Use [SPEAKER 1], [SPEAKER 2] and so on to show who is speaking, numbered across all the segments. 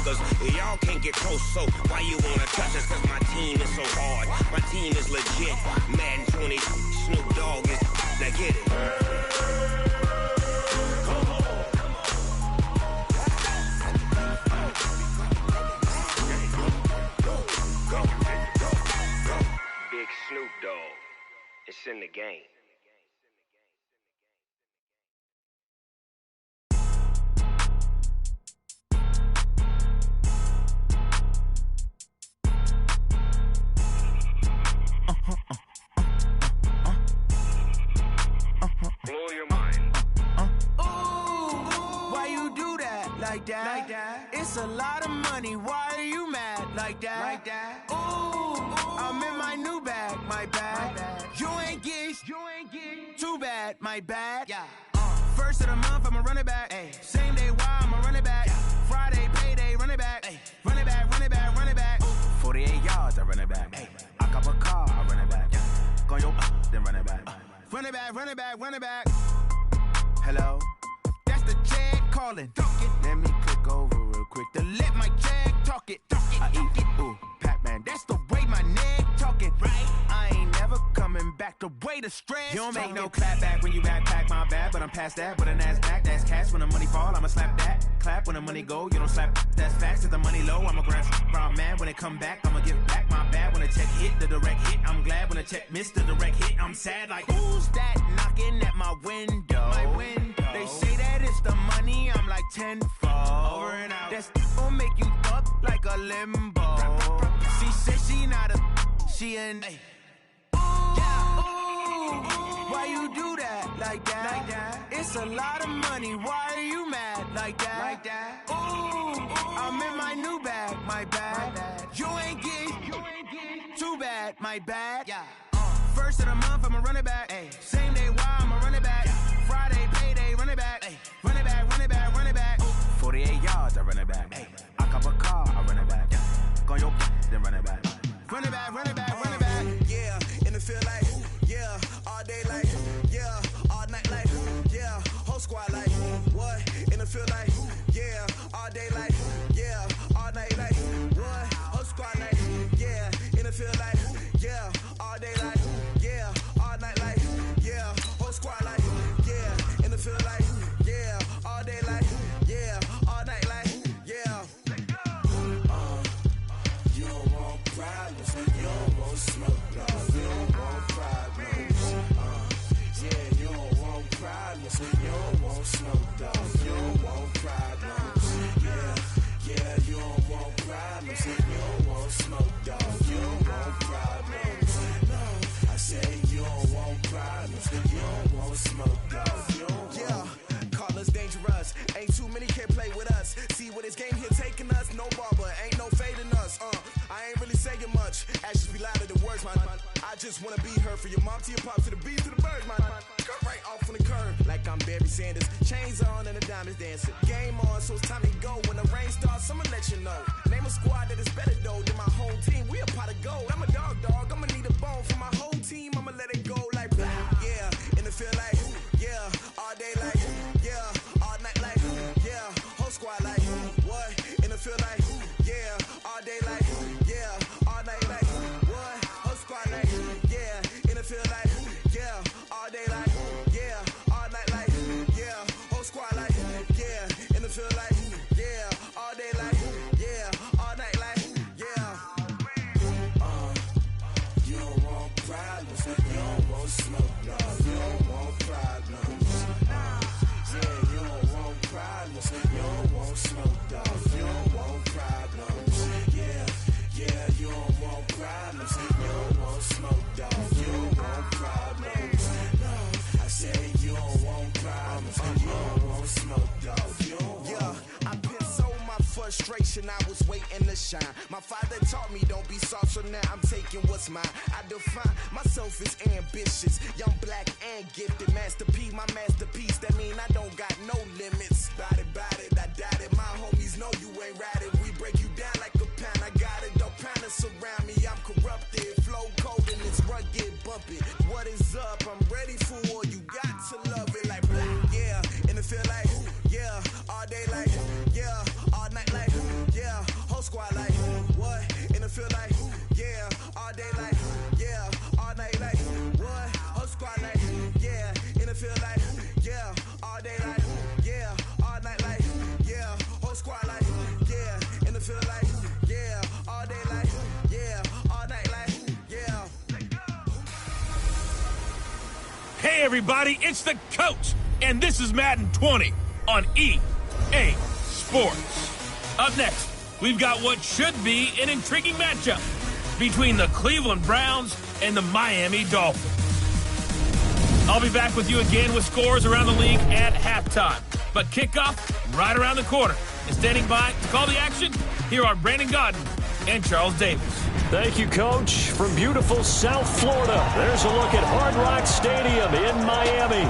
[SPEAKER 1] suckers. Y'all can't get close, so why you wanna touch us? Cause my team is so hard, my team is legit. Madden 20, Snoop Dogg is, now get it. Come on. Go. Big Snoop Dogg, it's in the game. Blow your mind.
[SPEAKER 2] Ooh, why you do that like that? It's a lot of money. Why are you mad like that? Ooh, I'm in my new bag, my bag. You ain't get too bad, my bad. Yeah. First of the month, I'ma run it back. Ay. Same day, why I'ma run it back. Friday, payday, run it back. Ay. Run it back, run it back, run it back. 48 yards, I run it back. Ay. I cop a car, I run it back. Go your then run it back. Run it back, run it back, run it back. Hello, that's the jag calling. Let me click over real quick to let my jag talk it. I eat it, ooh, Pac-Man. That's the way my neck talking. Right, I ain't never coming back. The way the stress. You don't make no clap back when you backpack my bad, but I'm past that. With a NASDAQ, that's cash. When the money fall, I'ma slap that. Clap when the money go, you don't slap. That's facts. If the money low, I'ma grab brown man. When it come back, I'ma give back my bad. When the check hit, the direct hit. I'm glad when the check missed the direct hit. I'm sad like who's that knocking at my window? My window. They say that it's the money. I'm like tenfold. Over and out. That's gon' make you fuck like a limbo. She said she not a, she an. Ay. Why you do that like that? It's a lot of money. Why are you mad like that? Ooh, I'm in my new bag, my bag. You ain't get too bad, my bad. Yeah. First of the month, I'ma run it back. Ay. Same day, why I'ma run it back. Friday, payday, run it back. Ay. Run it back, run it back, run it back. 48 yards, I run it back. Ay. I cop a car, I run it back. Go your then run it back. Run it back, run it back, run it back.
[SPEAKER 3] Yeah, in the field like, yeah, all day like, yeah, all night like, yeah, whole squad like, what? In the field like, yeah, all day like, yeah, all night like, what? Whole squad like, yeah, in the field like, yeah, all day like, yeah, all night like, yeah, whole squad like, yeah, in the field like, yeah, all day like, yeah, all night like, yeah. You don't want problems, you don't want smoke, no, you don't want problems. Yeah, you don't want problems, you don't want smoke, dog, you don't want problems. Yeah, you don't want problems, you don't want smoke, dog, you don't want problems. No, I say you don't want problems, you don't want smoke, dog, you don't want. Yeah, call us dangerous, ain't too many can play with us. See what this game here taking us, no barber, ain't no fading us. I ain't really saying much, actions be louder than words, man. I just wanna be heard for your mom to your pops to the beat to the birds, man. Cut right off on the curb, like I'm Barry Sanders. Chains on and the diamonds dancing. Game on, so it's time to go. When the rain starts, I'ma let you know. Name a squad that is better though than my whole team. We a pot of gold. I'm a dog, I'ma need a bone for my whole team. I'ma let it go like blah. Yeah, in the field like, yeah, all day like, yeah, all night like, yeah, whole squad like, what? In the field like, yeah, all day like, yeah, all night like, what? Whole squad like, yeah, in the field like, yeah, all day like, yeah, all night like, yeah, whole squad like, yeah, in the field like, yeah, all day like, yeah, all night like, yeah. You don't want problems, you don't want smoke, no, you don't want problems. Yeah, you don't want problems, you don't want smoke, dog, you don't want problems. Yeah, you don't want problems, you don't want smoke, dog, you don't want problems. No, I say you don't want problems, you don't want smoke, dog, you don't want. Yeah, I been so my frustration, I was waiting to shine. My father taught me don't be soft, so now I'm taking what's mine. I define myself as ambitious, young, black, and gifted. Master P, my masterpiece, that mean I don't got no limits. Bout it, I doubt it. My homies know you ain't ratted. We break you down like a pound. I got it, don't pound us around me. I'm corrupted, flow cold and it's rugged, bumpy. What is up? I'm ready for war. You got to love it like black. Yeah, in the field like, yeah, all day like, yeah, all night like, yeah,
[SPEAKER 4] Hey everybody, it's the coach, and this is Madden 20 on EA Sports. Up next, we've got what should be an intriguing matchup between the Cleveland Browns and the Miami Dolphins. I'll be back with you again with scores around the league at halftime. But kickoff right around the corner. And standing by to call the action, here are Brandon Godden and Charles Davis.
[SPEAKER 5] Thank you, Coach. From beautiful South Florida, there's a look at Hard Rock Stadium in Miami.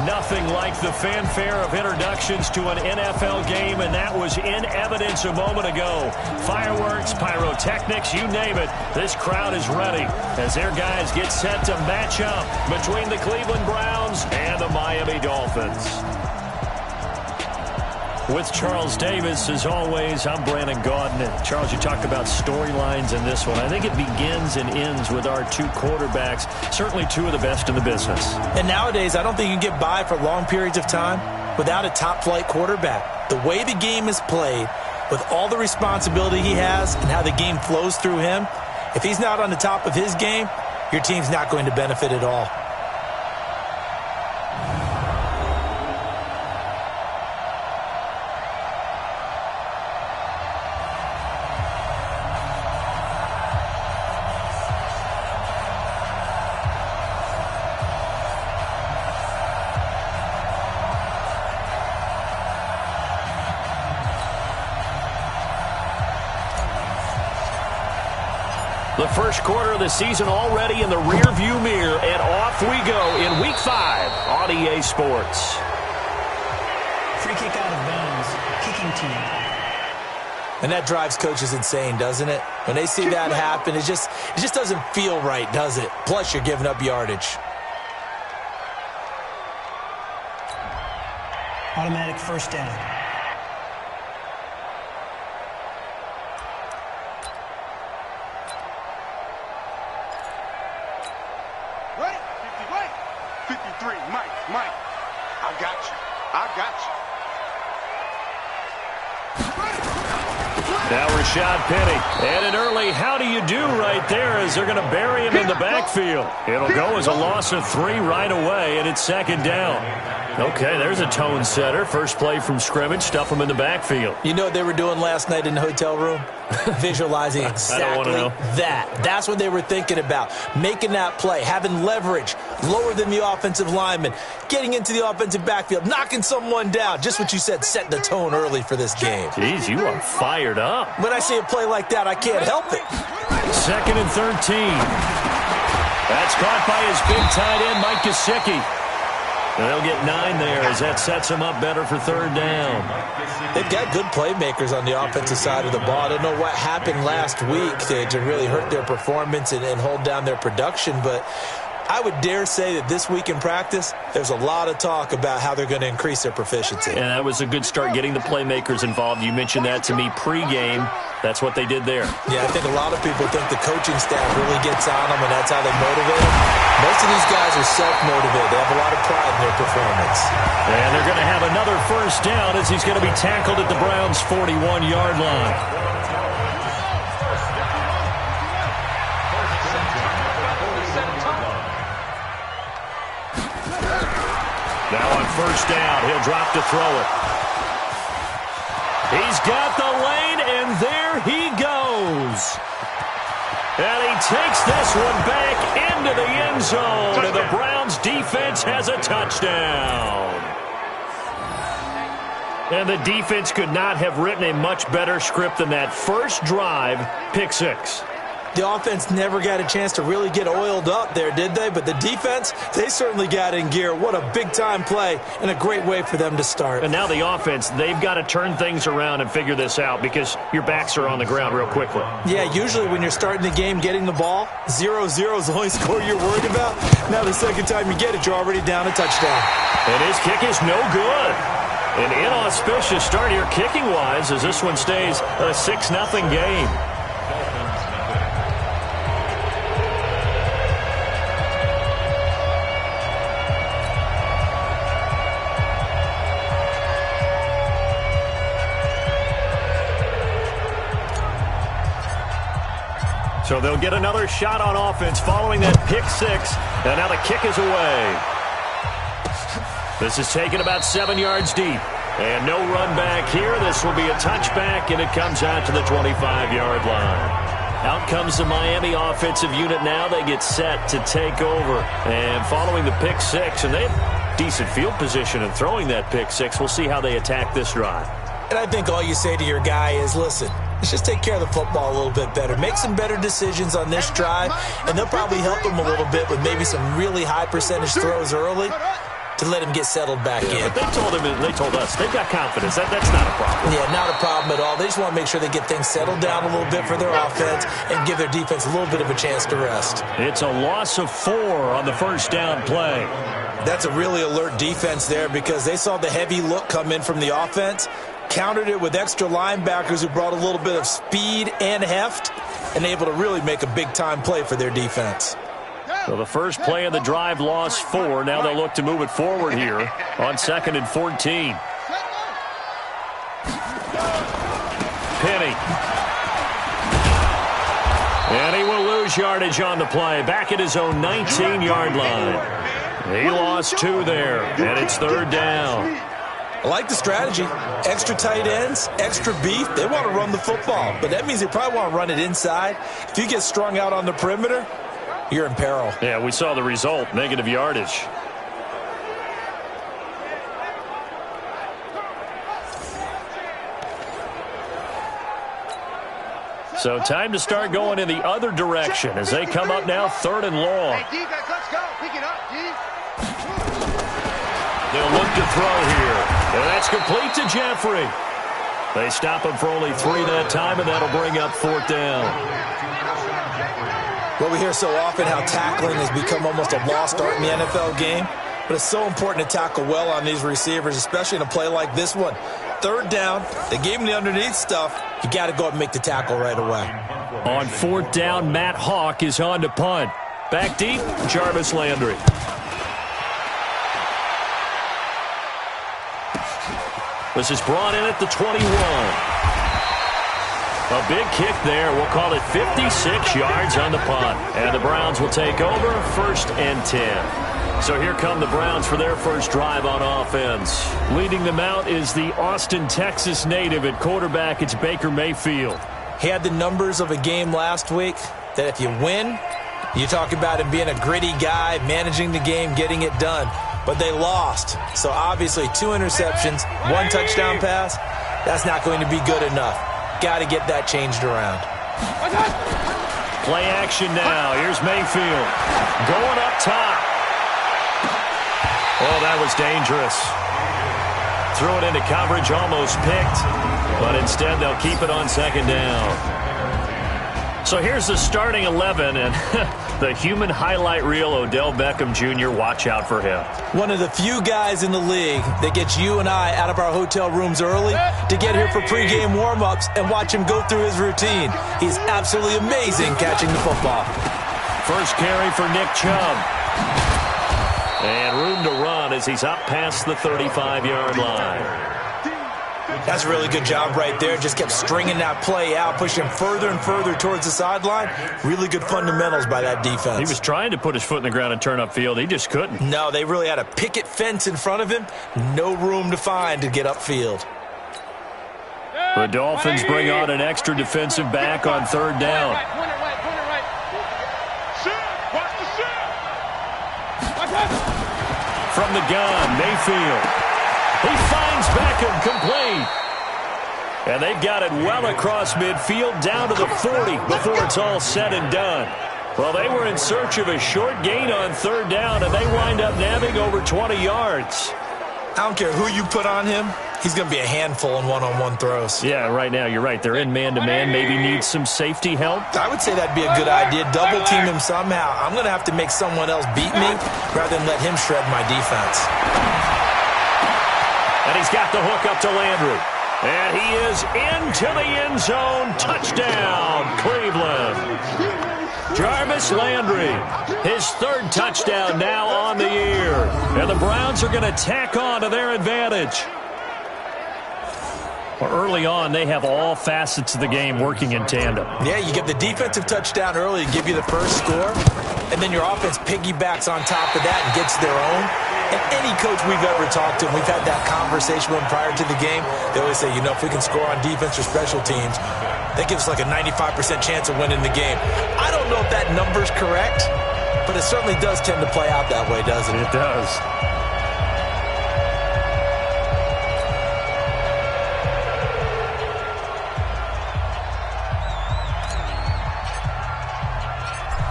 [SPEAKER 5] Nothing like the fanfare of introductions to an NFL game, and that was in evidence a moment ago. Fireworks, pyrotechnics, you name it. This crowd is ready as their guys get set to match up between the Cleveland Browns and the Miami Dolphins. With Charles Davis, as always, I'm Brandon Godden. And Charles, you talked about storylines in this one. I think it begins and ends with our two quarterbacks, certainly two of the best in the business.
[SPEAKER 6] And nowadays, I don't think you can get by for long periods of time without a top-flight quarterback. The way the game is played, with all the responsibility he has and how the game flows through him, if he's not on the top of his game, your team's not going to benefit at all.
[SPEAKER 5] The first quarter of the season already in the rearview mirror, and off we go in Week 5 on EA Sports.
[SPEAKER 7] Free kick out of bounds, kicking team.
[SPEAKER 6] And that drives coaches insane, doesn't it? When they see that happen, it just doesn't feel right, does it? Plus, you're giving up yardage.
[SPEAKER 7] Automatic first down.
[SPEAKER 5] Now Rashad Penny. And an early how do you do right there as they're going to bury him in the backfield. It'll go as a loss of 3 right away, and it's second down. Okay, there's a tone setter. First play from scrimmage, stuff him in the backfield.
[SPEAKER 6] You know what they were doing last night in the hotel room? Visualizing exactly that. That's what they were thinking about. Making that play, having leverage, lower than the offensive lineman, getting into the offensive backfield, knocking someone down. Just what you said, set the tone early for this game.
[SPEAKER 5] Jeez, you are fired up.
[SPEAKER 6] When I see a play like that, I can't help it.
[SPEAKER 5] Second and 13. That's caught by his big tight end, Mike Gesicki. They'll get 9 there as that sets them up better for third down.
[SPEAKER 6] They've got good playmakers on the offensive side of the ball. I don't know what happened last week to really hurt their performance and hold down their production, but I would dare say that this week in practice, there's a lot of talk about how they're going to increase their proficiency.
[SPEAKER 5] And that was a good start getting the playmakers involved. You mentioned that to me pregame. That's what they did there.
[SPEAKER 6] Yeah, I think a lot of people think the coaching staff really gets on them, and that's how they motivate them. Most of these guys are self-motivated. They have a lot of pride in their performance.
[SPEAKER 5] And they're going to have another first down as he's going to be tackled at the Browns' 41-yard line. Now on first down, he'll drop to throw it. He's got the lane, and there he goes. And he takes this one back into the end zone, and the Browns defense has a touchdown. And the defense could not have written a much better script than that. First drive, pick 6.
[SPEAKER 6] The offense never got a chance to really get oiled up there, did they? But the defense, they certainly got in gear. What a big-time play and a great way for them to start.
[SPEAKER 5] And now the offense, they've got to turn things around and figure this out because your backs are on the ground real quickly.
[SPEAKER 6] Yeah, usually when you're starting the game getting the ball, 0-0 is the only score you're worried about. Now the second time you get it, you're already down a touchdown.
[SPEAKER 5] And his kick is no good. An inauspicious start here kicking-wise as this one stays a 6-0 game. So they'll get another shot on offense following that pick 6. And now the kick is away. This is taken about 7 yards deep. And no run back here. This will be a touchback, and it comes out to the 25-yard line. Out comes the Miami offensive unit now. They get set to take over. And following the pick six, and they have decent field position in throwing that pick six. We'll see how they attack this drive.
[SPEAKER 6] And I think all you say to your guy is, listen, let's just take care of the football a little bit better. Make some better decisions on this drive, and they'll probably help him a little bit with maybe some really high percentage throws early to let him get settled back in.
[SPEAKER 5] But they told us they've got confidence. That's not a problem.
[SPEAKER 6] Yeah, not a problem at all. They just want to make sure they get things settled down a little bit for their offense and give their defense a little bit of a chance to rest.
[SPEAKER 5] It's a loss of 4 on the first down play.
[SPEAKER 6] That's a really alert defense there because they saw the heavy look come in from the offense, countered it with extra linebackers who brought a little bit of speed and heft, and able to really make a big-time play for their defense.
[SPEAKER 5] So the first play of the drive lost 4. Now they'll look to move it forward here on 2nd and 14. Penny. And he will lose yardage on the play. Back at his own 19-yard line. He lost 2 there, and it's 3rd down.
[SPEAKER 6] I like the strategy. Extra tight ends, extra beef. They want to run the football, but that means they probably want to run it inside. If you get strung out on the perimeter, you're in peril.
[SPEAKER 5] Yeah, we saw the result, negative yardage. So time to start going in the other direction as they come up now 3rd and long.
[SPEAKER 8] Hey, D, let's go. Pick it up, D.
[SPEAKER 5] They'll look to throw here. And that's complete to Jeffrey. They stop him for only 3 that time, and that'll bring up 4th down.
[SPEAKER 6] Well, we hear so often how tackling has become almost a lost art in the NFL game, but it's so important to tackle well on these receivers, especially in a play like this one. 3rd down, they gave him the underneath stuff. You got to go up and make the tackle right away.
[SPEAKER 5] On 4th down, Matt Hawk is on to punt. Back deep, Jarvis Landry. This is brought in at the 21. A big kick there. We'll call it 56 yards on the punt. And the Browns will take over 1st and 10. So here come the Browns for their first drive on offense. Leading them out is the Austin, Texas native at quarterback. It's Baker Mayfield.
[SPEAKER 6] He had the numbers of a game last week that if you win, you talk about him being a gritty guy, managing the game, getting it done. But they lost. So obviously 2 interceptions, 1 touchdown pass, that's not going to be good enough. Got to get that changed around.
[SPEAKER 5] Play action now. Here's Mayfield. Going up top. Oh, that was dangerous. Threw it into coverage, almost picked. But instead, they'll keep it on 2nd down. So here's the starting 11, and the human highlight reel, Odell Beckham Jr., watch out for him.
[SPEAKER 6] One of the few guys in the league that gets you and I out of our hotel rooms early to get here for pregame warm-ups and watch him go through his routine. He's absolutely amazing catching the football.
[SPEAKER 5] First carry for Nick Chubb. And room to run as he's up past the 35-yard line.
[SPEAKER 6] That's a really good job right there. Just kept stringing that play out, pushing further and further towards the sideline. Really good fundamentals by that defense. He
[SPEAKER 5] was trying to put his foot in the ground and turn upfield. He just couldn't.
[SPEAKER 6] No, they really had a picket fence in front of him. No room to find to get upfield.
[SPEAKER 5] The Dolphins bring on an extra defensive back on 3rd down. From the gun, Mayfield. He finds Beckham complete. And they've got it well across midfield down to the 40 before it's all said and done. Well, they were in search of a short gain on 3rd down, and they wind up nabbing over 20 yards.
[SPEAKER 6] I don't care who you put on him. He's going to be a handful in one-on-one throws.
[SPEAKER 5] Yeah, right now, you're right. They're in man-to-man. Maybe needs some safety help.
[SPEAKER 6] I would say that'd be a good idea. Double team him somehow. I'm going to have to make someone else beat me rather than let him shred my defense.
[SPEAKER 5] And he's got the hook up to Landry. And he is into the end zone. Touchdown, Cleveland. Jarvis Landry, his 3rd touchdown now on the year. And the Browns are going to tack on to their advantage. Well, early on, they have all facets of the game working in tandem.
[SPEAKER 6] Yeah, you get the defensive touchdown early to give you the first score, and then your offense piggybacks on top of that and gets their own. And any coach we've ever talked to, and we've had that conversation with them prior to the game, they always say, if we can score on defense or special teams, that gives us like a 95% chance of winning the game. I don't know if that number's correct, but it certainly does tend to play out that way, doesn't it?
[SPEAKER 5] It does.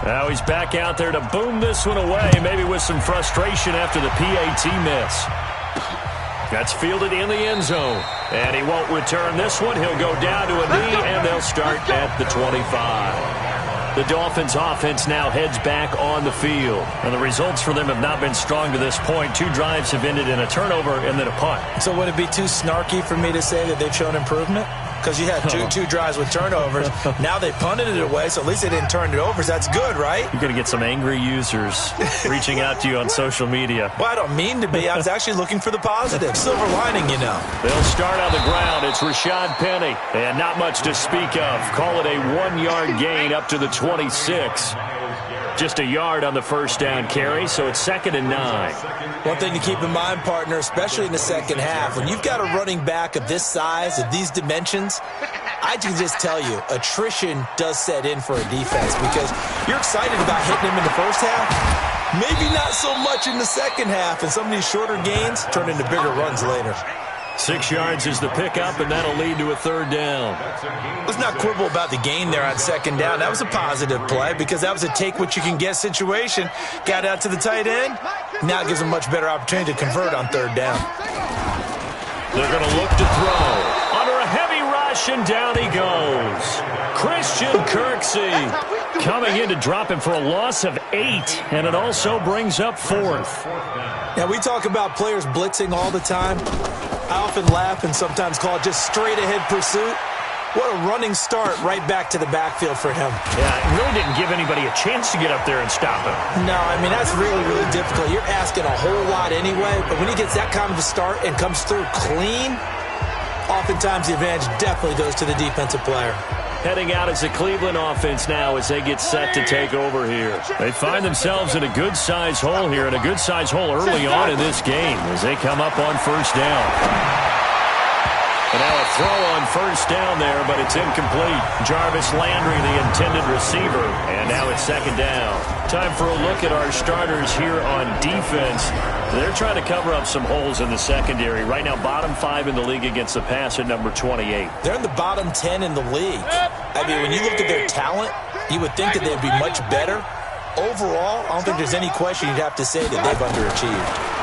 [SPEAKER 5] Now he's back out there to boom this one away, maybe with some frustration after the PAT miss. That's fielded in the end zone. And he won't return this one. He'll go down to a knee, and they'll start at the 25. The Dolphins' offense now heads back on the field. And the results for them have not been strong to this point. 2 drives have ended in a turnover and then a punt.
[SPEAKER 6] So would it be too snarky for me to say that they've shown improvement? Because you had two drives with turnovers. Now they punted it away, so at least they didn't turn it over. So that's good, right?
[SPEAKER 5] You're going to get some angry users reaching out to you on social media.
[SPEAKER 6] Well, I don't mean to be. I was actually looking for the positive. Silver lining,
[SPEAKER 5] They'll start on the ground. It's Rashad Penny. And not much to speak of. Call it a 1-yard gain up to the 26. Just a yard on the first down carry, so it's 2nd and 9.
[SPEAKER 6] One thing to keep in mind, partner, especially in the second half, when you've got a running back of this size, of these dimensions, I can just tell you, attrition does set in for a defense because you're excited about hitting him in the first half, maybe not so much in the second half, and some of these shorter gains turn into bigger runs later.
[SPEAKER 5] 6 yards is the pickup, and that'll lead to a 3rd down.
[SPEAKER 6] Let's not quibble about the gain there on 2nd down. That was a positive play because that was a take-what-you-can-get situation. Got out to the tight end. Now it gives them a much better opportunity to convert on 3rd down.
[SPEAKER 5] They're going to look to throw. Under a heavy rush, and down he goes. Christian Kirksey coming in to drop him for a loss of 8, and it also brings up 4th.
[SPEAKER 6] Now, we talk about players blitzing all the time. I often laugh and sometimes call it just straight-ahead pursuit. What a running start right back to the backfield for him.
[SPEAKER 5] Yeah, it really didn't give anybody a chance to get up there and stop him.
[SPEAKER 6] No, I mean, that's really, really difficult. You're asking a whole lot anyway, but when he gets that kind of a start and comes through clean, oftentimes the advantage definitely goes to the defensive player.
[SPEAKER 5] Heading out as the Cleveland offense now as they get set to take over here. They find themselves in a good-size hole here, and a good-size hole early on in this game as they come up on 1st down. And now a throw on 1st down there, but it's incomplete. Jarvis Landry, the intended receiver, and now it's 2nd down. Time for a look at our starters here on defense. They're trying to cover up some holes in the secondary. Right now, bottom 5 in the league against the pass at number 28.
[SPEAKER 6] They're in the bottom 10 in the league. I mean, when you look at their talent, you would think that they'd be much better. Overall, I don't think there's any question you'd have to say that they've underachieved.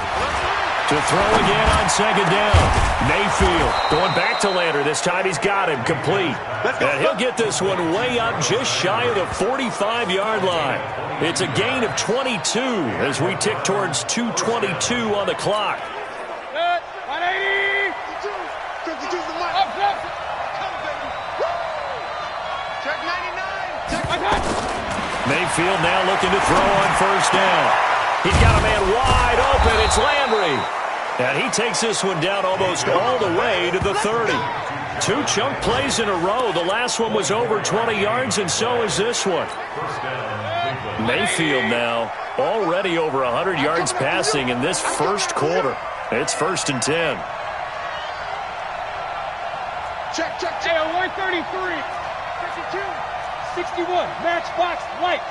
[SPEAKER 5] To throw again on 2nd down. Mayfield going back to Lander. This time he's got him complete. And he'll get this one way up just shy of the 45-yard line. It's a gain of 22 as we tick towards 2:22 on the clock.
[SPEAKER 8] 180.
[SPEAKER 5] Mayfield now looking to throw on 1st down. He's got a man wide open. It's Landry. And he takes this one down almost all the way to the 30. 2 chunk plays in a row. The last one was over 20 yards, and so is this one. Mayfield now already over 100 yards passing in this first quarter. It's 1st and 10.
[SPEAKER 8] Check. 133. 52. 61. Matchbox lights.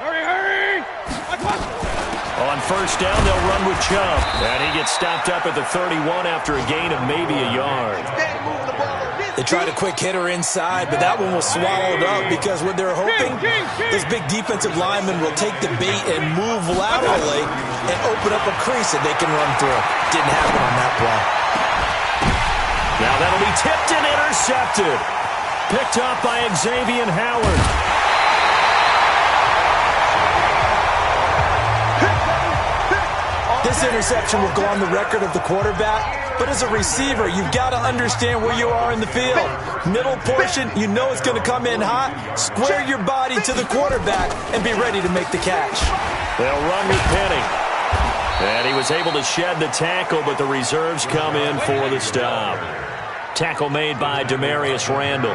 [SPEAKER 8] Hurry.
[SPEAKER 5] On 1st down, they'll run with Chubb. And he gets stopped up at the 31 after a gain of maybe a yard.
[SPEAKER 6] They tried a quick hitter inside, but that one was swallowed up because what they're hoping, this big defensive lineman will take the bait and move laterally and open up a crease that they can run through. Didn't happen on that play.
[SPEAKER 5] Now that'll be tipped and intercepted. Picked up by Xavier Howard.
[SPEAKER 6] This interception will go on the record of the quarterback, but as a receiver, you've got to understand where you are in the field. Middle portion, you know it's going to come in hot. Square your body to the quarterback and be ready to make the catch.
[SPEAKER 5] They'll run with Penny. And he was able to shed the tackle, but the reserves come in for the stop. Tackle made by Demarius Randall.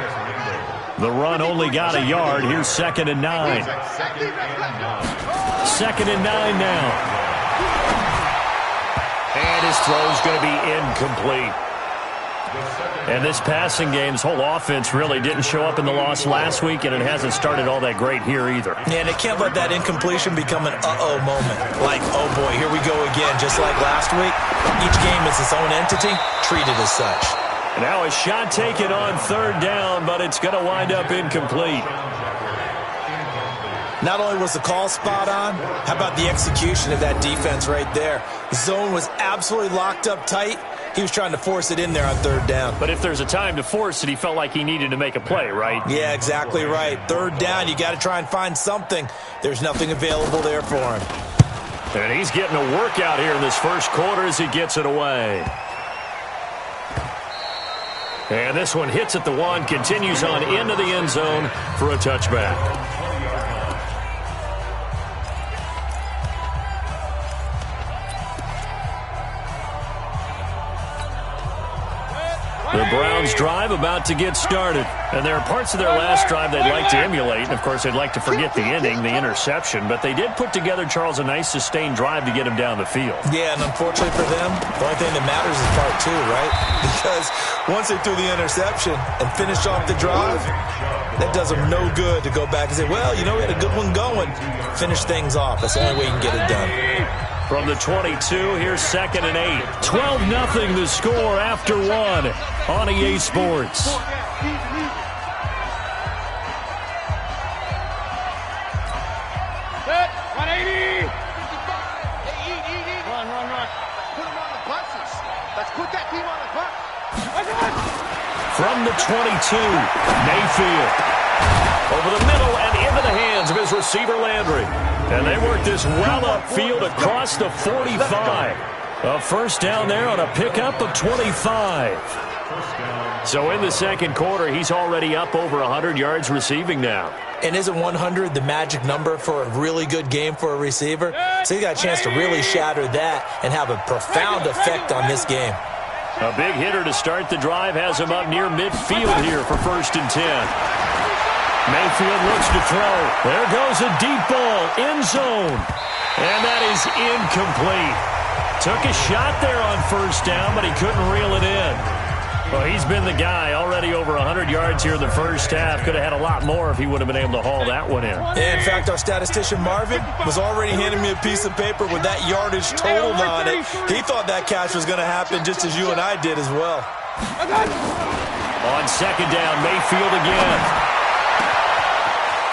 [SPEAKER 5] The run only got a yard. Here's 2nd and 9. 2nd and 9 now. And his throw's going to be incomplete. And this passing game's whole offense really didn't show up in the loss last week, and it hasn't started all that great here either.
[SPEAKER 6] Yeah, and they can't let that incompletion become an uh-oh moment. Like, oh boy, here we go again. Just like last week, each game is its own entity, treated as such.
[SPEAKER 5] And now a shot taken on 3rd down, but it's going to wind up incomplete.
[SPEAKER 6] Not only was the call spot on, how about the execution of that defense right there? The zone was absolutely locked up tight. He was trying to force it in there on 3rd down.
[SPEAKER 5] But if there's a time to force it, he felt like he needed to make a play, right?
[SPEAKER 6] Yeah, exactly right. 3rd down, you got to try and find something. There's nothing available there for him.
[SPEAKER 5] And he's getting a workout here in this first quarter as he gets it away. And this one hits at the 1, continues on into the end zone for a touchback. The Browns drive about to get started. And there are parts of their last drive they'd like to emulate. And, of course, they'd like to forget the ending, the interception. But they did put together, Charles, a nice sustained drive to get him down the field.
[SPEAKER 6] Yeah, and unfortunately for them, the only thing that matters is part 2, right? Because once they threw the interception and finished off the drive, that does them no good to go back and say, well, you know, we had a good one going. Finish things off. That's the only way you can get it done.
[SPEAKER 5] From the 22, here's 2nd and 8. 12-0 the score after 1 on EA Sports.
[SPEAKER 8] Set, 180. Hey, eat. Run. Put him on the buses. Let's put that team on the bus.
[SPEAKER 5] From the 22, Mayfield. Over the middle and into the hands of his receiver, Landry. And they work this well upfield across the 45. A first down there on a pickup of 25. So in the second quarter, he's already up over 100 yards receiving now.
[SPEAKER 6] And isn't 100 the magic number for a really good game for a receiver? So he got a chance to really shatter that and have a profound effect on this game.
[SPEAKER 5] A big hitter to start the drive has him up near midfield here for 1st and 10. Mayfield looks to throw. There goes a deep ball, end zone. And that is incomplete. Took a shot there on 1st down, but he couldn't reel it in. Well, he's been the guy already over 100 yards here in the first half. Could have had a lot more if he would have been able to haul that one in.
[SPEAKER 6] In fact, our statistician Marvin was already handing me a piece of paper with that yardage totaled on it. He thought that catch was going to happen just as you and I did as well.
[SPEAKER 5] On 2nd down, Mayfield again.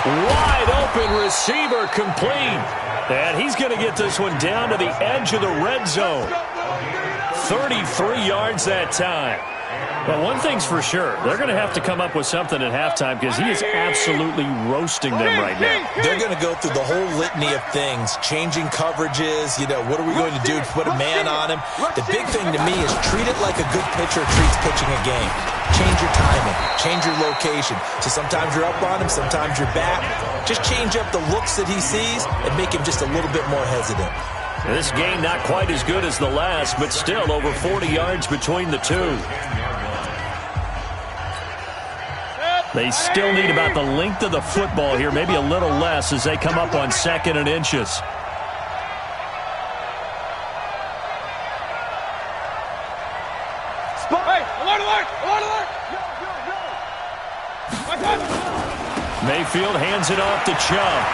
[SPEAKER 5] Wide open receiver complete. And he's going to get this one down to the edge of the red zone. 33 yards that time. Well, one thing's for sure. They're going to have to come up with something at halftime because he is absolutely roasting them right now.
[SPEAKER 6] They're going to go through the whole litany of things, changing coverages, what are we going to do to put a man on him? The big thing to me is treat it like a good pitcher treats pitching a game. Change your timing, change your location. So sometimes you're up on him, sometimes you're back. Just change up the looks that he sees and make him just a little bit more hesitant.
[SPEAKER 5] This game not quite as good as the last, but still over 40 yards between the two. They still need about the length of the football here, maybe a little less as they come up on 2nd and inches.
[SPEAKER 8] Hey, alert!
[SPEAKER 5] Mayfield hands it off to Chubb.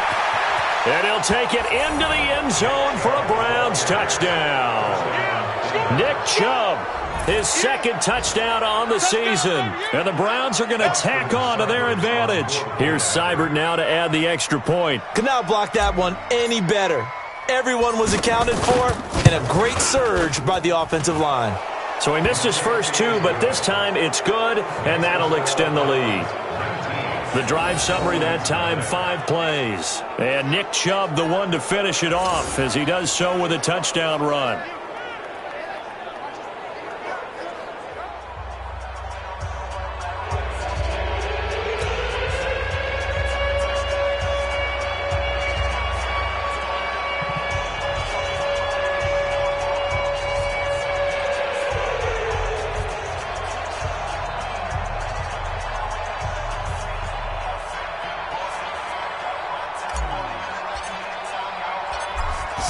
[SPEAKER 5] And he'll take it into the end zone for a Browns touchdown. Nick Chubb, his 2nd touchdown on the season. And the Browns are going to tack on to their advantage. Here's Seibert now to add the extra point.
[SPEAKER 6] Could not block that one any better. Everyone was accounted for, and a great surge by the offensive line.
[SPEAKER 5] So he missed his first 2, but this time it's good, and that'll extend the lead. The drive summary that time, 5 plays. And Nick Chubb, the one to finish it off, as he does so with a touchdown run.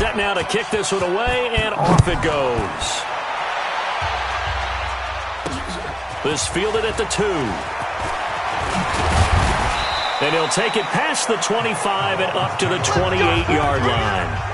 [SPEAKER 5] set now to kick this one away, and off it goes. This fielded at the 2. And he'll take it past the 25 and up to the 28-yard line.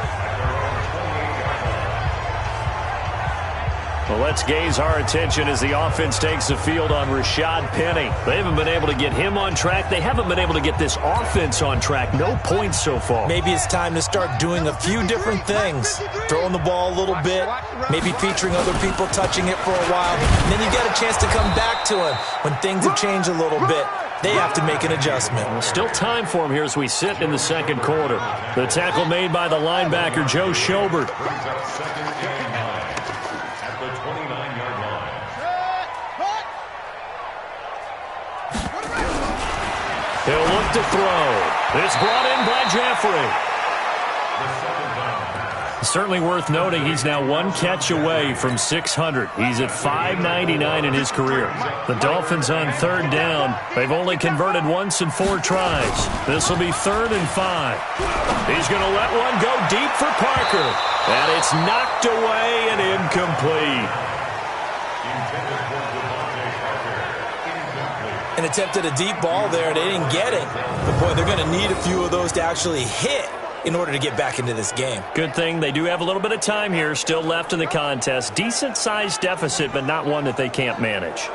[SPEAKER 5] Well, let's gaze our attention as the offense takes the field on Rashad Penny. They haven't been able to get him on track. They haven't been able to get this offense on track. No points so far.
[SPEAKER 6] Maybe it's time to start doing a few different things. Throwing the ball a little bit, maybe featuring other people touching it for a while. And then you get a chance to come back to him when things have changed a little bit. They have to make an adjustment.
[SPEAKER 5] Well, still time for him here as we sit in the second quarter. The tackle made by the linebacker, Joe Schobert. He'll look to throw. It's brought in by Jeffrey. Certainly worth noting he's now one catch away from 600. He's at 599 in his career. The Dolphins on third down. They've only converted once in 4 tries. This will be 3rd and 5. He's going to let one go deep for Parker. And it's knocked away and incomplete.
[SPEAKER 6] And attempted a deep ball there. They didn't get it. But, boy, they're going to need a few of those to actually hit in order to get back into this game.
[SPEAKER 5] Good thing they do have a little bit of time here still left in the contest. Decent-sized deficit, but not one that they can't manage.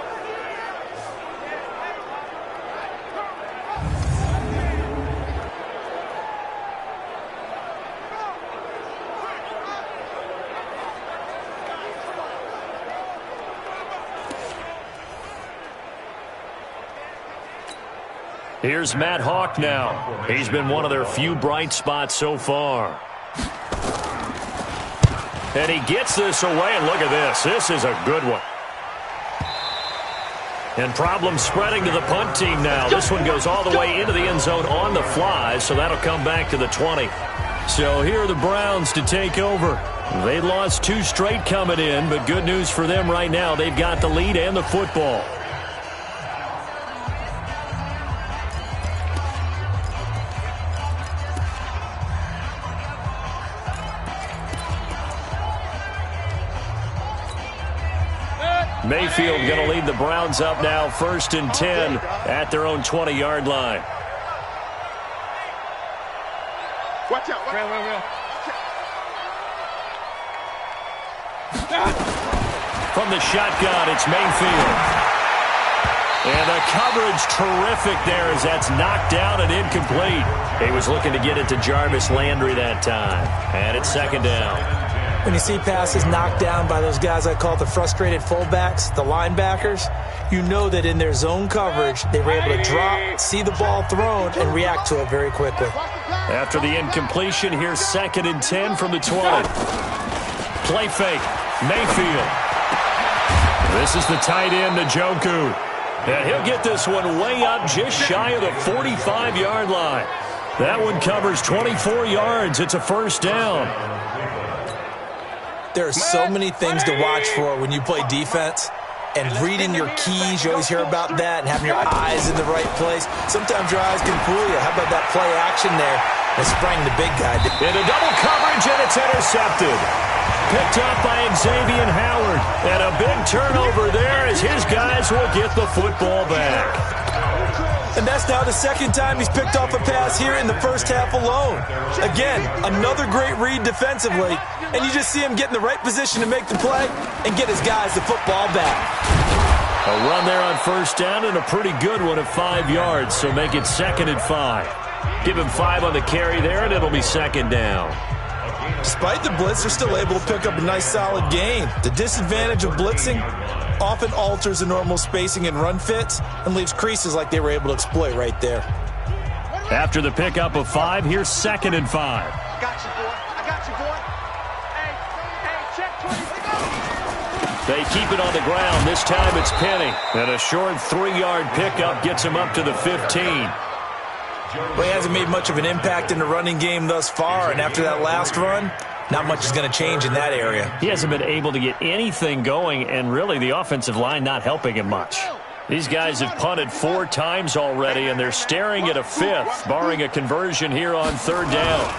[SPEAKER 5] Here's Matt Hawk now. He's been one of their few bright spots so far. And he gets this away, and look at this. This is a good one. And problem spreading to the punt team now. This one goes all the way into the end zone on the fly, so that'll come back to the 20. So here are the Browns to take over. They lost 2 straight coming in, but good news for them right now. They've got the lead and the football. Mayfield going to lead the Browns up now, 1st and 10 at their own 20-yard line.
[SPEAKER 8] Watch out.
[SPEAKER 5] From the shotgun, it's Mayfield. And the coverage terrific there as that's knocked down and incomplete. He was looking to get it to Jarvis Landry that time. And it's 2nd down.
[SPEAKER 6] When you see passes knocked down by those guys I call the frustrated fullbacks, the linebackers, you know that in their zone coverage, they were able to drop, see the ball thrown, and react to it very quickly.
[SPEAKER 5] After the incompletion, here's 2nd and 10 from the 20. Play fake, Mayfield. This is the tight end, Njoku. And he'll get this one way up just shy of the 45-yard line. That one covers 24 yards. It's a 1st down.
[SPEAKER 6] There are so many things to watch for when you play defense. And reading your keys, you always hear about that, and having your eyes in the right place. Sometimes your eyes can fool you. How about that play action there? It sprang the big guy.
[SPEAKER 5] In a double coverage, and it's intercepted. Picked up by Xavier Howard. And a big turnover there as his guys will get the football back.
[SPEAKER 6] And that's now the 2nd time he's picked off a pass here in the first half alone. Again, another great read defensively. And you just see him get in the right position to make the play and get his guys the football back.
[SPEAKER 5] A run there on 1st down and a pretty good one at 5 yards, so make it 2nd and 5. Give him 5 on the carry there, and it'll be 2nd down.
[SPEAKER 6] Despite the blitz, they're still able to pick up a nice solid gain. The disadvantage of blitzing often alters the normal spacing and run fits and leaves creases like they were able to exploit right there.
[SPEAKER 5] After the pickup of 5, here's 2nd and 5.
[SPEAKER 8] I got you, boy. I got you, boy. Hey, check 20.
[SPEAKER 5] They keep it on the ground. This time it's Penny. And a short 3-yard pickup gets him up to the 15.
[SPEAKER 6] Well, he hasn't made much of an impact in the running game thus far, and after that last run, not much is going to change in that area.
[SPEAKER 5] He hasn't been able to get anything going, and really the offensive line not helping him much. These guys have punted 4 times already, and they're staring at a 5th, barring a conversion here on 3rd down.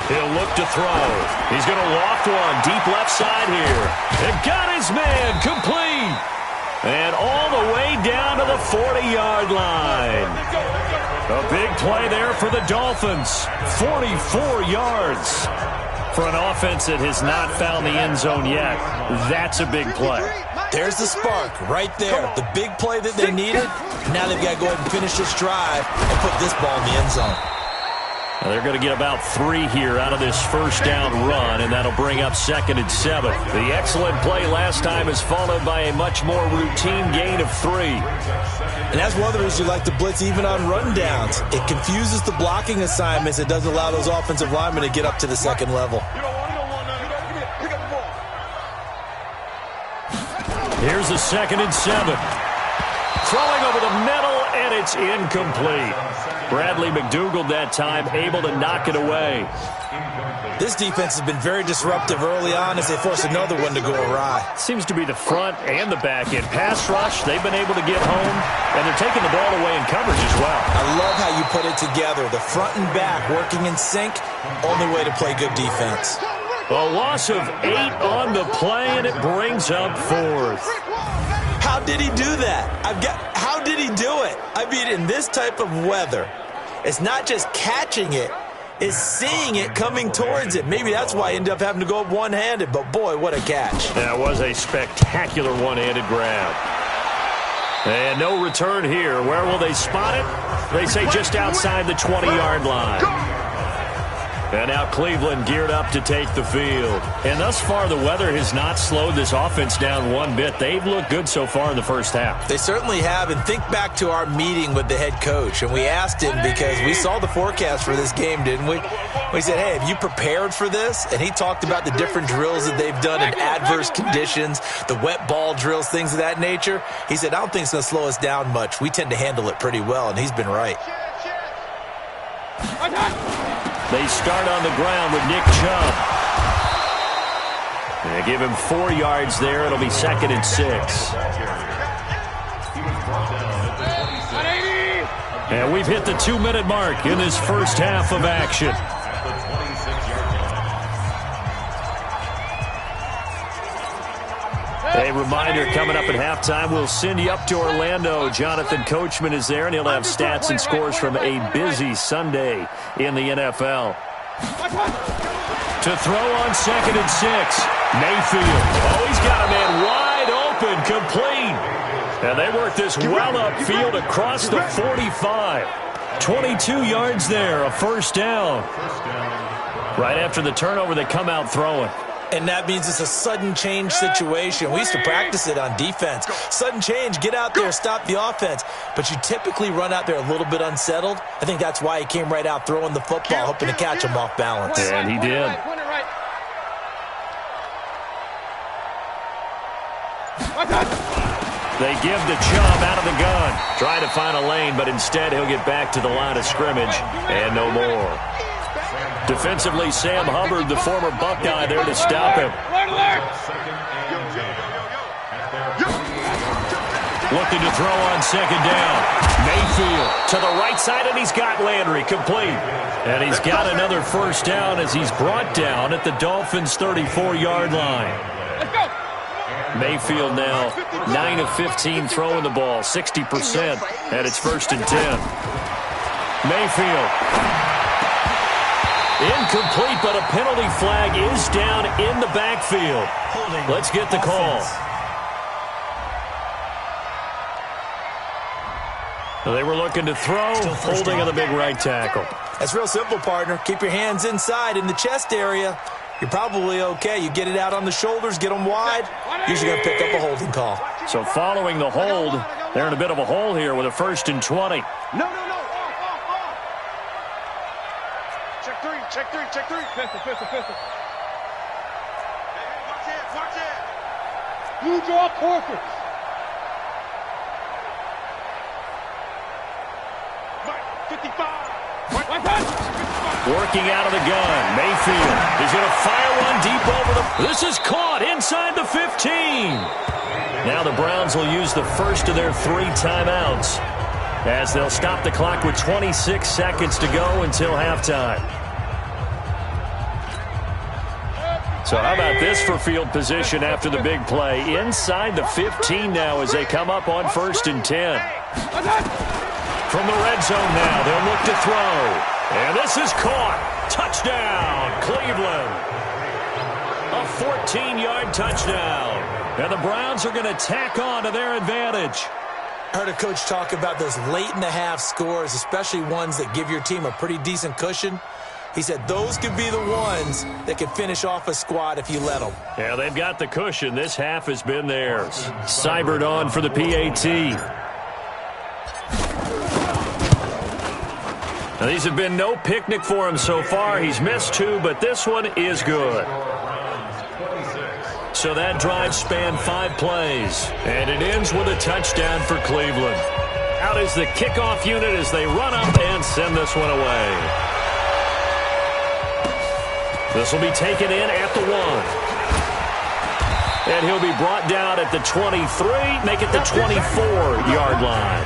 [SPEAKER 5] He'll look to throw. He's going to loft one deep left side here. And got his man complete. And all the way down to the 40-yard line. A big play there for the Dolphins. 44 yards. For an offense that has not found the end zone yet, that's a big play.
[SPEAKER 6] There's the spark right there. The big play that they needed. Now they've got to go ahead and finish this drive and put this ball in the end zone.
[SPEAKER 5] Now they're going to get about 3 here out of this first down run, and that'll bring up 2nd and 7. The excellent play last time is followed by a much more routine gain of 3.
[SPEAKER 6] And that's one of the reasons you like to blitz even on rundowns. It confuses the blocking assignments. It doesn't allow those offensive linemen to get up to the second level.
[SPEAKER 5] Here's a 2nd and 7. Throwing over the middle, and it's incomplete. Bradley McDougald that time able to knock it away.
[SPEAKER 6] This defense has been very disruptive early on as they force another one to go awry.
[SPEAKER 5] Seems to be the front and the back end. Pass rush, they've been able to get home, and they're taking the ball away in coverage as well.
[SPEAKER 6] I love how you put it together. The front and back working in sync, only way to play good defense.
[SPEAKER 5] A loss of 8 on the play, and it brings up 4th.
[SPEAKER 6] How did he do that? How did he do it? I mean, in this type of weather, it's not just catching it, it's seeing it coming towards it. Maybe that's why he ended up having to go up one-handed, but boy, what a catch.
[SPEAKER 5] That was a spectacular one-handed grab. And no return here. Where will they spot it? They say just outside the 20-yard line. And now Cleveland geared up to take the field. And thus far, the weather has not slowed this offense down one bit. They've looked good so far in the first half.
[SPEAKER 6] They certainly have. And think back to our meeting with the head coach. And we asked him because we saw the forecast for this game, didn't we? We said, hey, have you prepared for this? And he talked about the different drills that they've done in adverse conditions, the wet ball drills, things of that nature. He said, I don't think it's going to slow us down much. We tend to handle it pretty well, and he's been right.
[SPEAKER 5] They start on the ground with Nick Chubb. They give him 4 yards there. It'll be 2nd and 6. And we've hit the 2-minute mark in this first half of action. A reminder, coming up at halftime, we'll send you up to Orlando. Jonathan Coachman is there, and he'll have stats and scores from a busy Sunday in the NFL. To throw on 2nd and 6. Mayfield. Oh, he's got a man wide open, complete. And they work this well upfield across the 45. 22 yards there, a first down. Right after the turnover, they come out throwing.
[SPEAKER 6] And that means it's a sudden change situation. We used to practice it on defense. Sudden change, get out there, stop the offense. But you typically run out there a little bit unsettled. I think that's why he came right out throwing the football, hoping to catch him off balance.
[SPEAKER 5] And he did. They give the Chubb out of the gun. Trying to find a lane, but instead he'll get back to the line of scrimmage and no more. Defensively, Sam Hubbard, the former Buckeye, there to stop him. Looking to throw on 2nd down. Mayfield to the right side, and he's got Landry complete. And he's got another first down as he's brought down at the Dolphins' 34-yard line.
[SPEAKER 8] Let's go.
[SPEAKER 5] Mayfield now 9 of 15 throwing the ball, 60% at its 1st and 10. Mayfield. Incomplete, but a penalty flag is down in the backfield. Let's get the call. They were looking to throw, holding on the big right tackle.
[SPEAKER 6] That's real simple, partner. Keep your hands inside in the chest area. You're probably okay. You get it out on the shoulders, get them wide. Usually going to pick up a holding call.
[SPEAKER 5] So following the hold, they're in a bit of a hole here with a 1st and 20.
[SPEAKER 8] No. Check three. Pistol. Watch it. You draw corpus. 55.
[SPEAKER 5] Working out of the gun. Mayfield is going to fire one deep over the... This is caught inside the 15. Now the Browns will use the first of their 3 timeouts as they'll stop the clock with 26 seconds to go until halftime. So how about this for field position after the big play? Inside the 15 now as they come up on 1st and 10. From the red zone now, they'll look to throw. And this is caught. Touchdown, Cleveland. A 14-yard touchdown. And the Browns are going to tack on to their advantage.
[SPEAKER 6] I heard a coach talk about those late-in-the-half scores, especially ones that give your team a pretty decent cushion. He said those could be the ones that can finish off a squad if you let them.
[SPEAKER 5] Yeah, they've got the cushion. This half has been theirs. Seibert on for the PAT. Now, these have been no picnic for him so far. He's missed 2, but this one is good. So that drive spanned 5 plays, and it ends with a touchdown for Cleveland. Out is the kickoff unit as they run up and send this one away. This will be taken in at the 1. And he'll be brought down at the 23, make it the 24-yard line.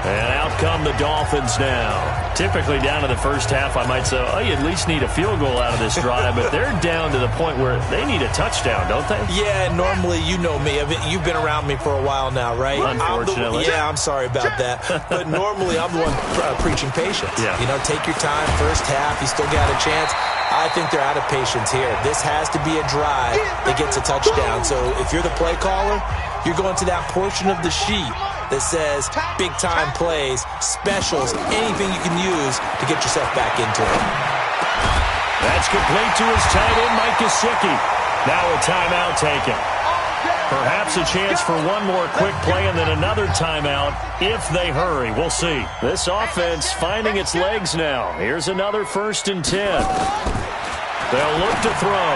[SPEAKER 5] And out come the Dolphins now. Typically down to the first half, I might say, oh, you at least need a field goal out of this drive. But they're down to the point where they need a touchdown, don't they?
[SPEAKER 6] Yeah, normally, you know me. You've been around me for a while now, right?
[SPEAKER 5] Unfortunately.
[SPEAKER 6] I'm sorry about that. But normally, I'm the one preaching patience.
[SPEAKER 5] Yeah.
[SPEAKER 6] You know, take your time. First half, you still got a chance. I think they're out of patience here. This has to be a drive that gets a touchdown. So if you're the play caller, you're going to that portion of the sheet that says big-time plays, specials, anything you can use to get yourself back into it.
[SPEAKER 5] That's complete to his tight end, Mike Gesicki. Now a timeout taken. Perhaps a chance for one more quick play and then another timeout if they hurry. We'll see. This offense finding its legs now. Here's another 1st and 10. They'll look to throw.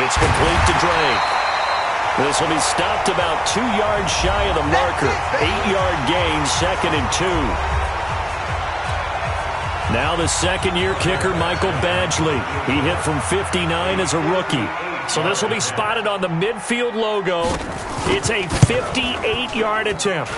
[SPEAKER 5] It's complete to Drake. This will be stopped about 2 yards shy of the marker. 8-yard gain, 2nd and 2. Now the second-year kicker, Michael Badgley. He hit from 59 as a rookie. So this will be spotted on the midfield logo. It's a 58-yard attempt.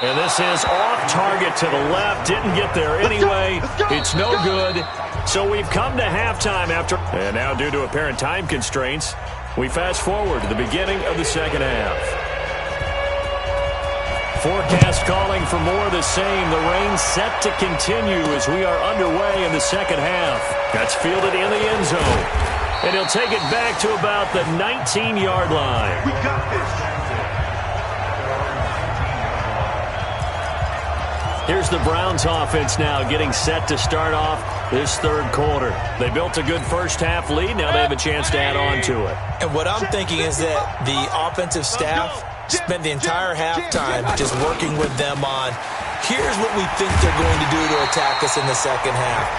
[SPEAKER 5] And this is off target to the left. Didn't get there anyway. It's no good. So we've come to halftime after. And now due to apparent time constraints, we fast forward to the beginning of the second half. Forecast calling for more of the same. The rain set to continue as we are underway in the second half. That's fielded in the end zone. And he'll take it back to about the 19-yard line.
[SPEAKER 8] We got this.
[SPEAKER 5] Here's the Browns offense now getting set to start off this third quarter. They built a good first half lead. Now they have a chance to add on to it.
[SPEAKER 6] And what I'm thinking is that the offensive staff spent the entire halftime just working with them on, here's what we think they're going to do to attack us in the second half.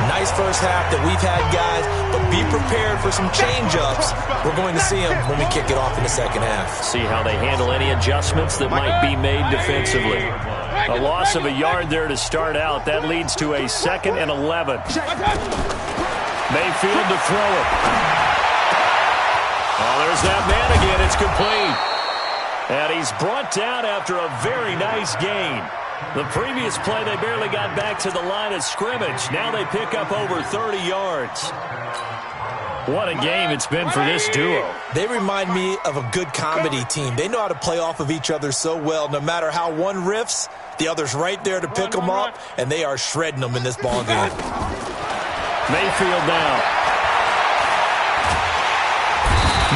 [SPEAKER 6] Nice first half that we've had, guys, but be prepared for some change-ups. We're going to see them when we kick it off in the second half.
[SPEAKER 5] See how they handle any adjustmts that might be made defensively. A loss of a yard there to start out. That leads to a 2nd and 11. Mayfield to throw it. Oh, there's that man again. It's complete. And he's brought down after a very nice gain. The previous play, they barely got back to the line of scrimmage. Now they pick up over 30 yards. What a game it's been for this duo.
[SPEAKER 6] They remind me of a good comedy team. They know how to play off of each other so well. No matter how one riffs, the other's right there to pick them up, and they are shredding them in this ballgame.
[SPEAKER 5] Mayfield now.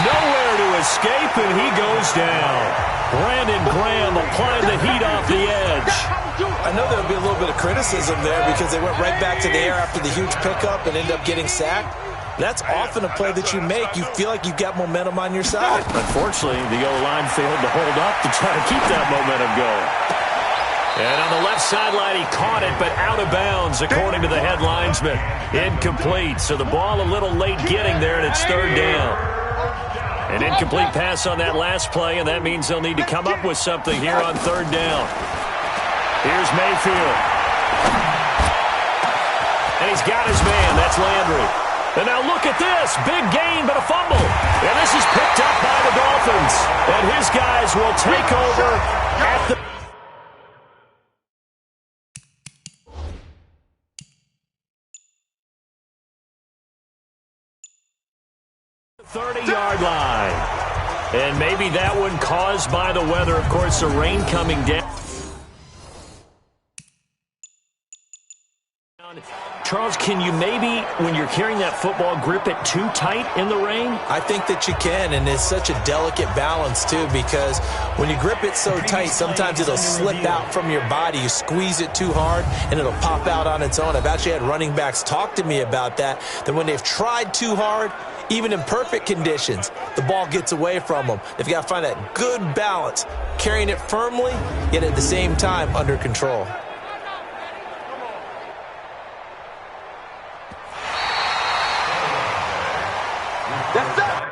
[SPEAKER 5] Nowhere to escape, and he goes down. Brandon Graham applying the heat off the edge.
[SPEAKER 6] I know there'll be a little bit of criticism there because they went right back to the air after the huge pickup and ended up getting sacked. That's often a play that you make. You feel like you've got momentum on your side.
[SPEAKER 5] Unfortunately, the O-line failed to hold up to try to keep that momentum going. And on the left sideline, he caught it, but out of bounds, according to the head linesman. Incomplete, so the ball a little late getting there, and it's third down. An incomplete pass on that last play, and that means they'll need to come up with something here on third down. Here's Mayfield. And he's got his man. That's Landry. And now look at this. Big gain, but a fumble. And this is picked up by the Dolphins. And his guys will take over at the... 30-yard line. And maybe that one caused by the weather. Of course, the rain coming down. Charles, can you maybe, when you're carrying that football, grip it too tight in the rain?
[SPEAKER 6] I think that you can, and it's such a delicate balance, too, because when you grip it so tight, sometimes it'll slip out from your body. You squeeze it too hard, and it'll pop out on its own. I've actually had running backs talk to me about that when they've tried too hard, even in perfect conditions, the ball gets away from them. They've got to find that good balance, carrying it firmly, yet at the same time under control.
[SPEAKER 8] That's it.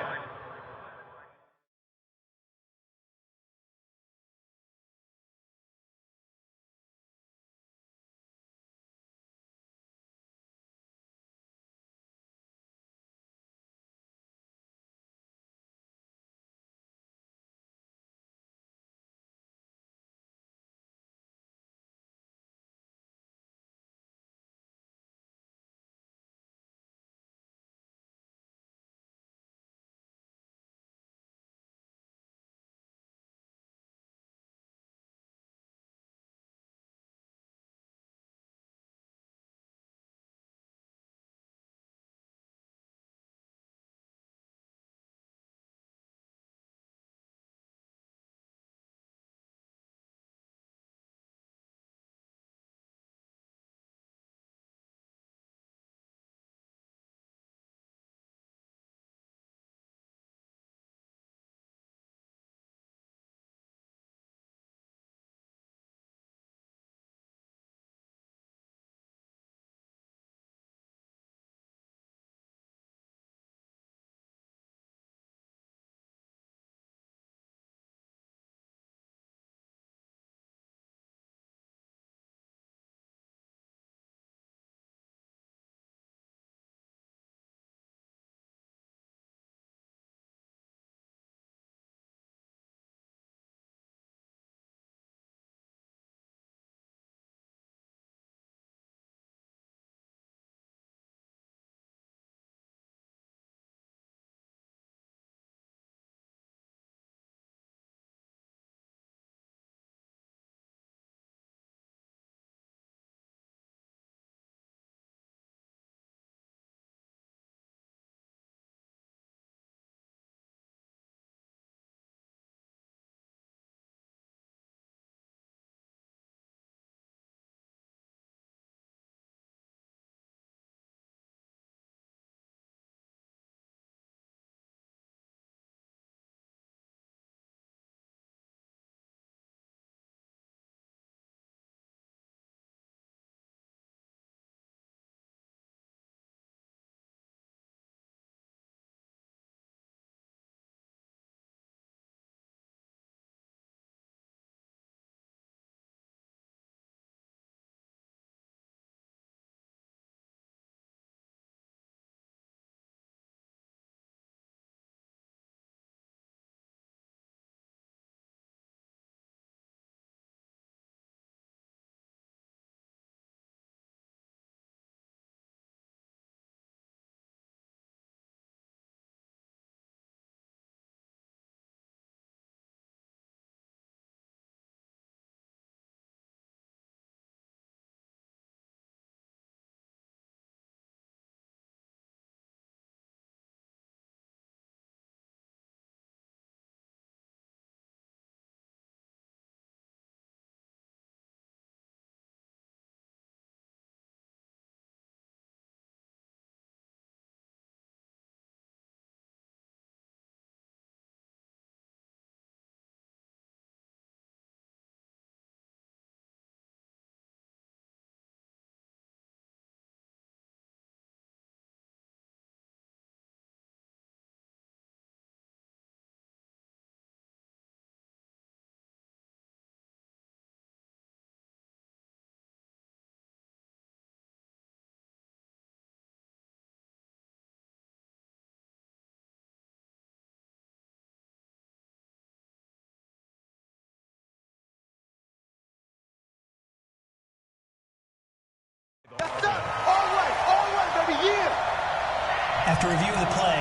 [SPEAKER 8] That's it. All right, baby, yeah.
[SPEAKER 7] After review of the play,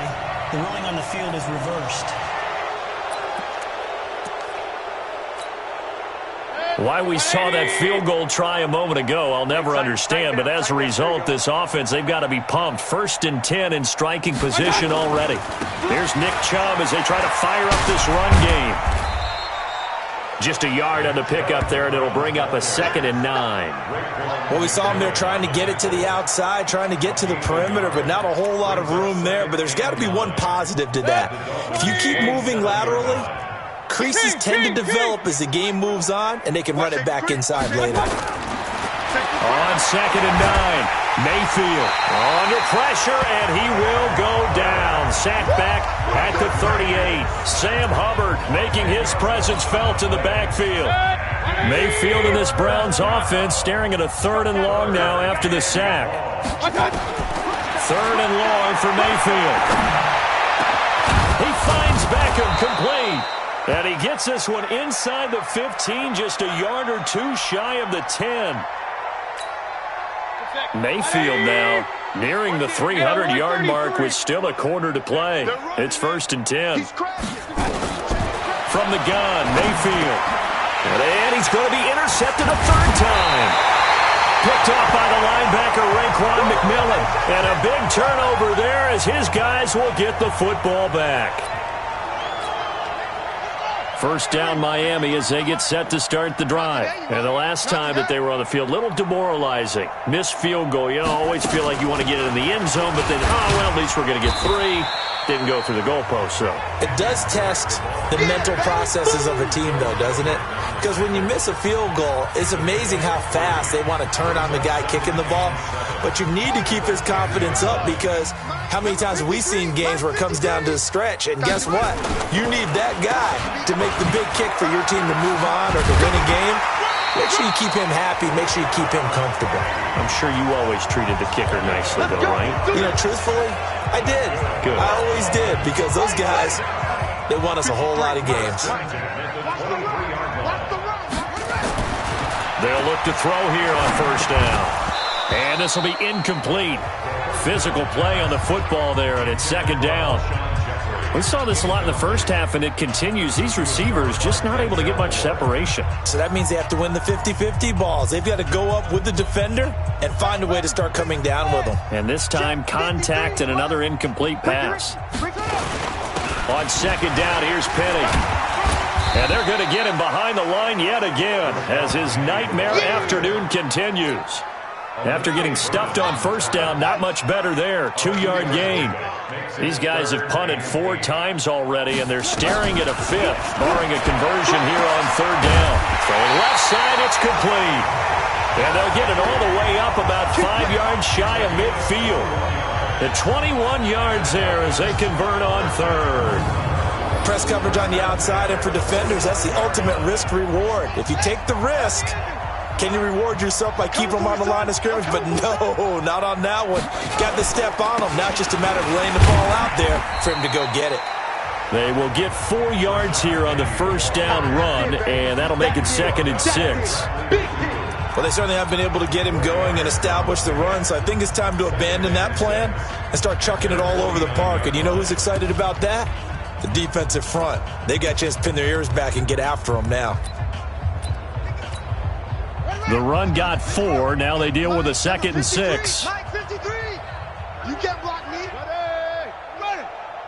[SPEAKER 7] The ruling on the field is reversed.
[SPEAKER 5] Why we saw that field goal try a moment ago, I'll never understand. But as a result, this offense, they've got to be pumped. 1st and 10 in striking position already. Here's Nick Chubb as they try to fire up this run game. Just a yard on the pickup there, and it'll bring up a 2nd and 9.
[SPEAKER 6] Well, we saw him there trying to get it to the outside, trying to get to the perimeter, but not a whole lot of room there. But there's got to be one positive to that. If you keep moving laterally, creases tend to develop as the game moves on, and they can run it back inside later.
[SPEAKER 5] On 2nd and 9, Mayfield under pressure, and he will go down. Sacked back at the 38. Sam Hubbard making his presence felt in the backfield. Mayfield in this Browns offense staring at a 3rd and long now after the sack. 3rd and long for Mayfield. He finds Beckham complete. And he gets this one inside the 15, just a yard or two shy of the 10. Mayfield now nearing the 300-yard mark with still a quarter to play. It's 1st and 10. From the gun, Mayfield. And he's going to be intercepted a 3rd time. Picked off by the linebacker, Raekwon McMillan. And a big turnover there as his guys will get the football back. 1st down Miami as they get set to start the drive. And the last time that they were on the field, a little demoralizing. Missed field goal. You always feel like you want to get it in the end zone, but then, at least we're going to get 3. Didn't go through the goalpost, so.
[SPEAKER 6] It does test the mental processes of a team, though, doesn't it? Because when you miss a field goal, it's amazing how fast they want to turn on the guy kicking the ball. But you need to keep his confidence up, because how many times have we seen games where it comes down to the stretch? And guess what? You need that guy to make the big kick for your team to move on or to win a game. Make sure you keep him happy. Make sure you keep him comfortable.
[SPEAKER 5] I'm sure you always treated the kicker nicely, though, right?
[SPEAKER 6] You know, truthfully, I did.
[SPEAKER 5] Good.
[SPEAKER 6] I always did, because those guys, they won us a whole lot of games.
[SPEAKER 5] They'll look to throw here on 1st down. And this will be incomplete. Physical play on the football there, and it's 2nd down. We saw this a lot in the first half, and it continues. These receivers just not able to get much separation.
[SPEAKER 6] So that means they have to win the 50-50 balls. They've got to go up with the defender and find a way to start coming down with them.
[SPEAKER 5] And this time, contact and another incomplete pass. On 2nd down, here's Penny. And they're going to get him behind the line yet again as his nightmare afternoon continues. After getting stuffed on 1st down, not much better there. 2-yard gain. These guys have punted 4 times already, and they're staring at a 5th, barring a conversion here on 3rd down. Throwing left side, it's complete. And they'll get it all the way up about 5 yards shy of midfield. At 21 yards there as they convert on 3rd.
[SPEAKER 6] Press coverage on the outside, and for defenders, that's the ultimate risk-reward. If you take the risk, can you reward yourself by keeping them on the line of scrimmage? But no, not on that one. Got to step on them. Now it's just a matter of laying the ball out there for him to go get it.
[SPEAKER 5] They will get 4 yards here on the 1st down run, and that'll make it 2nd and 6.
[SPEAKER 6] Well, they certainly have been able to get him going and establish the run, so I think it's time to abandon that plan and start chucking it all over the park. And you know who's excited about that? The defensive front. They got a chance to pin their ears back and get after them now.
[SPEAKER 5] The run got 4. Now they deal with a 2nd and 6.
[SPEAKER 8] You can't block me.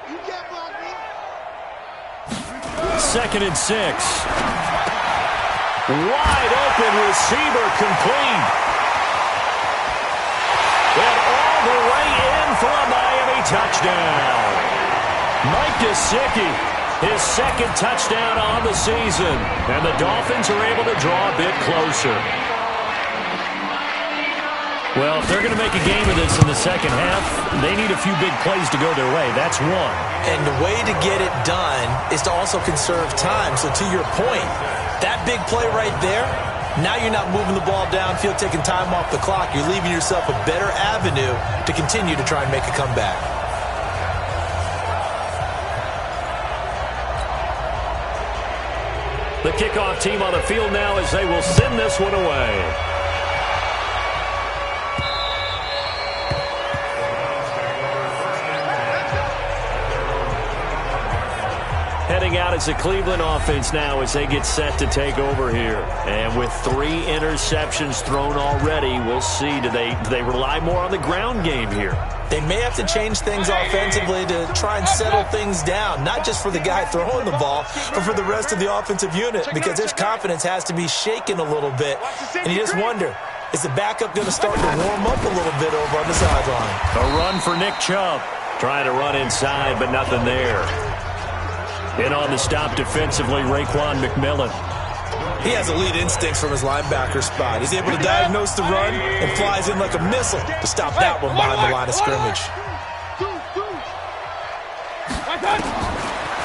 [SPEAKER 8] You can't block me.
[SPEAKER 5] 2nd and 6. Wide open receiver complete. And all the way in for a Miami touchdown. Mike Gesicki, his 2nd touchdown on the season. And the Dolphins are able to draw a bit closer. Well, if they're going to make a game of this in the second half, they need a few big plays to go their way. That's one.
[SPEAKER 6] And the way to get it done is to also conserve time. So to your point, that big play right there, now you're not moving the ball downfield, taking time off the clock. You're leaving yourself a better avenue to continue to try and make a comeback.
[SPEAKER 5] The kickoff team on the field now as they will send this one away. playing out as a Cleveland offense now as they get set to take over here. And with 3 interceptions thrown already, we'll see. Do they rely more on the ground game here?
[SPEAKER 6] They may have to change things offensively to try and settle things down, not just for the guy throwing the ball, but for the rest of the offensive unit, because his confidence has to be shaken a little bit. And you just wonder, is the backup going to start to warm up a little bit over on the sideline?
[SPEAKER 5] A run for Nick Chubb. Trying to run inside, but nothing there. In on the stop defensively, Raekwon McMillan.
[SPEAKER 6] He has elite instincts from his linebacker spot. He's able to diagnose the run and flies in like a missile to stop that one behind the line of scrimmage.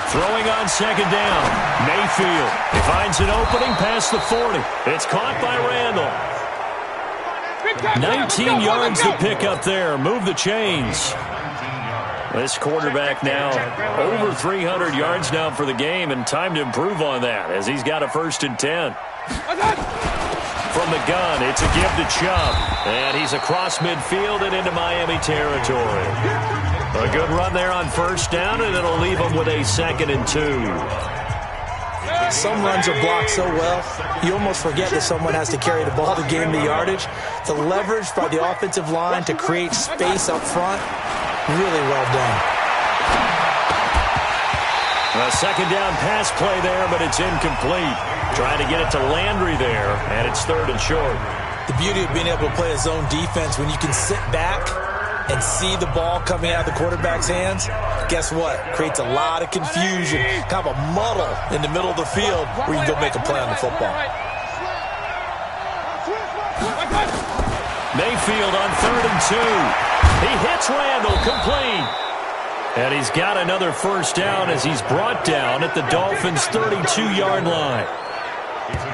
[SPEAKER 5] Throwing on second down. Mayfield. He finds an opening past the 40. It's caught by Randall. 19 yards to pick up there. Move the chains. This quarterback now over 300 yards now for the game, and time to improve on that as he's got a 1st and 10. From the gun, it's a give to Chubb, and he's across midfield and into Miami territory. A good run there on 1st down, and it'll leave him with a 2nd and 2.
[SPEAKER 6] Some runs are blocked so well, you almost forget that someone has to carry the ball to gain the yardage. The leverage by the offensive line to create space up front, really well done.
[SPEAKER 5] A 2nd down pass play there, but it's incomplete. Trying to get it to Landry there, and it's 3rd and short.
[SPEAKER 6] The beauty of being able to play a zone defense when you can sit back and see the ball coming out of the quarterback's hands, guess what? Creates a lot of confusion, kind of a muddle in the middle of the field where you can go make a play on the football.
[SPEAKER 5] Mayfield on 3rd and 2. He hits Randall, complete. And he's got another 1st down as he's brought down at the Dolphins' 32-yard line.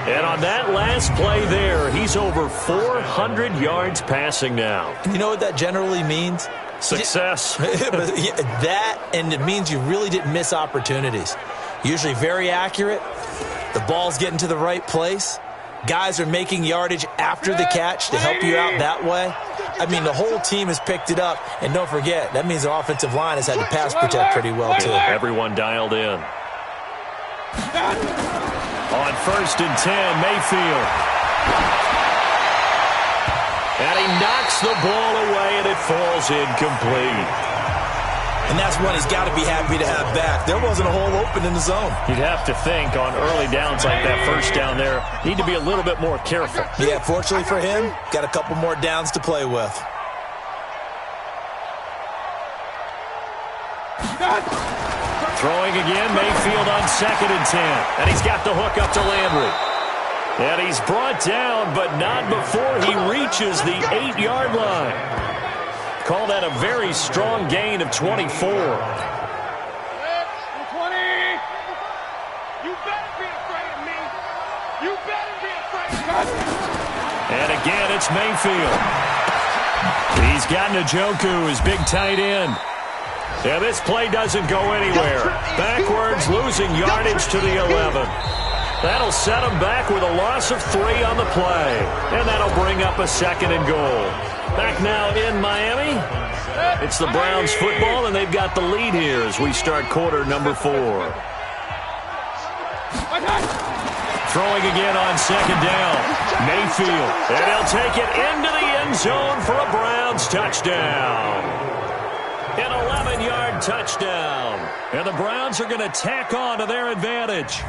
[SPEAKER 5] And on that last play there, he's over 400 yards passing now.
[SPEAKER 6] You know what that generally means?
[SPEAKER 5] Success.
[SPEAKER 6] That, and it means you really didn't miss opportunities. Usually very accurate. The ball's getting to the right place. Guys are making yardage after the catch to help you out that way. I mean, the whole team has picked it up. And don't forget, that means the offensive line has had to pass protect pretty well, too.
[SPEAKER 5] Everyone dialed in. On 1st and 10, Mayfield. And he knocks the ball away, and it falls incomplete.
[SPEAKER 6] And that's one he's got to be happy to have back. There wasn't a hole open in the zone.
[SPEAKER 5] You'd have to think on early downs like that 1st down there, need to be a little bit more careful.
[SPEAKER 6] Yeah, fortunately for him, got a couple more downs to play with.
[SPEAKER 5] Throwing again, Mayfield on 2nd and 10. And he's got the hook up to Landry. And he's brought down, but not before he reaches the 8-yard line. Call that a very strong gain of 24.
[SPEAKER 8] 20. You better be afraid of me. You better be afraid of me.
[SPEAKER 5] And again, it's Mayfield. He's got Njoku, his big tight end. Yeah, this play doesn't go anywhere. Backwards, losing yardage to the 11. That'll set him back with a loss of 3 on the play. And that'll bring up a 2nd and goal. Back now in Miami, it's the Browns football, and they've got the lead here as we start quarter number 4. Throwing again on 2nd down. Mayfield, and he'll take it into the end zone for a Browns touchdown. An 11-yard touchdown. And the Browns are going to tack on to their advantage.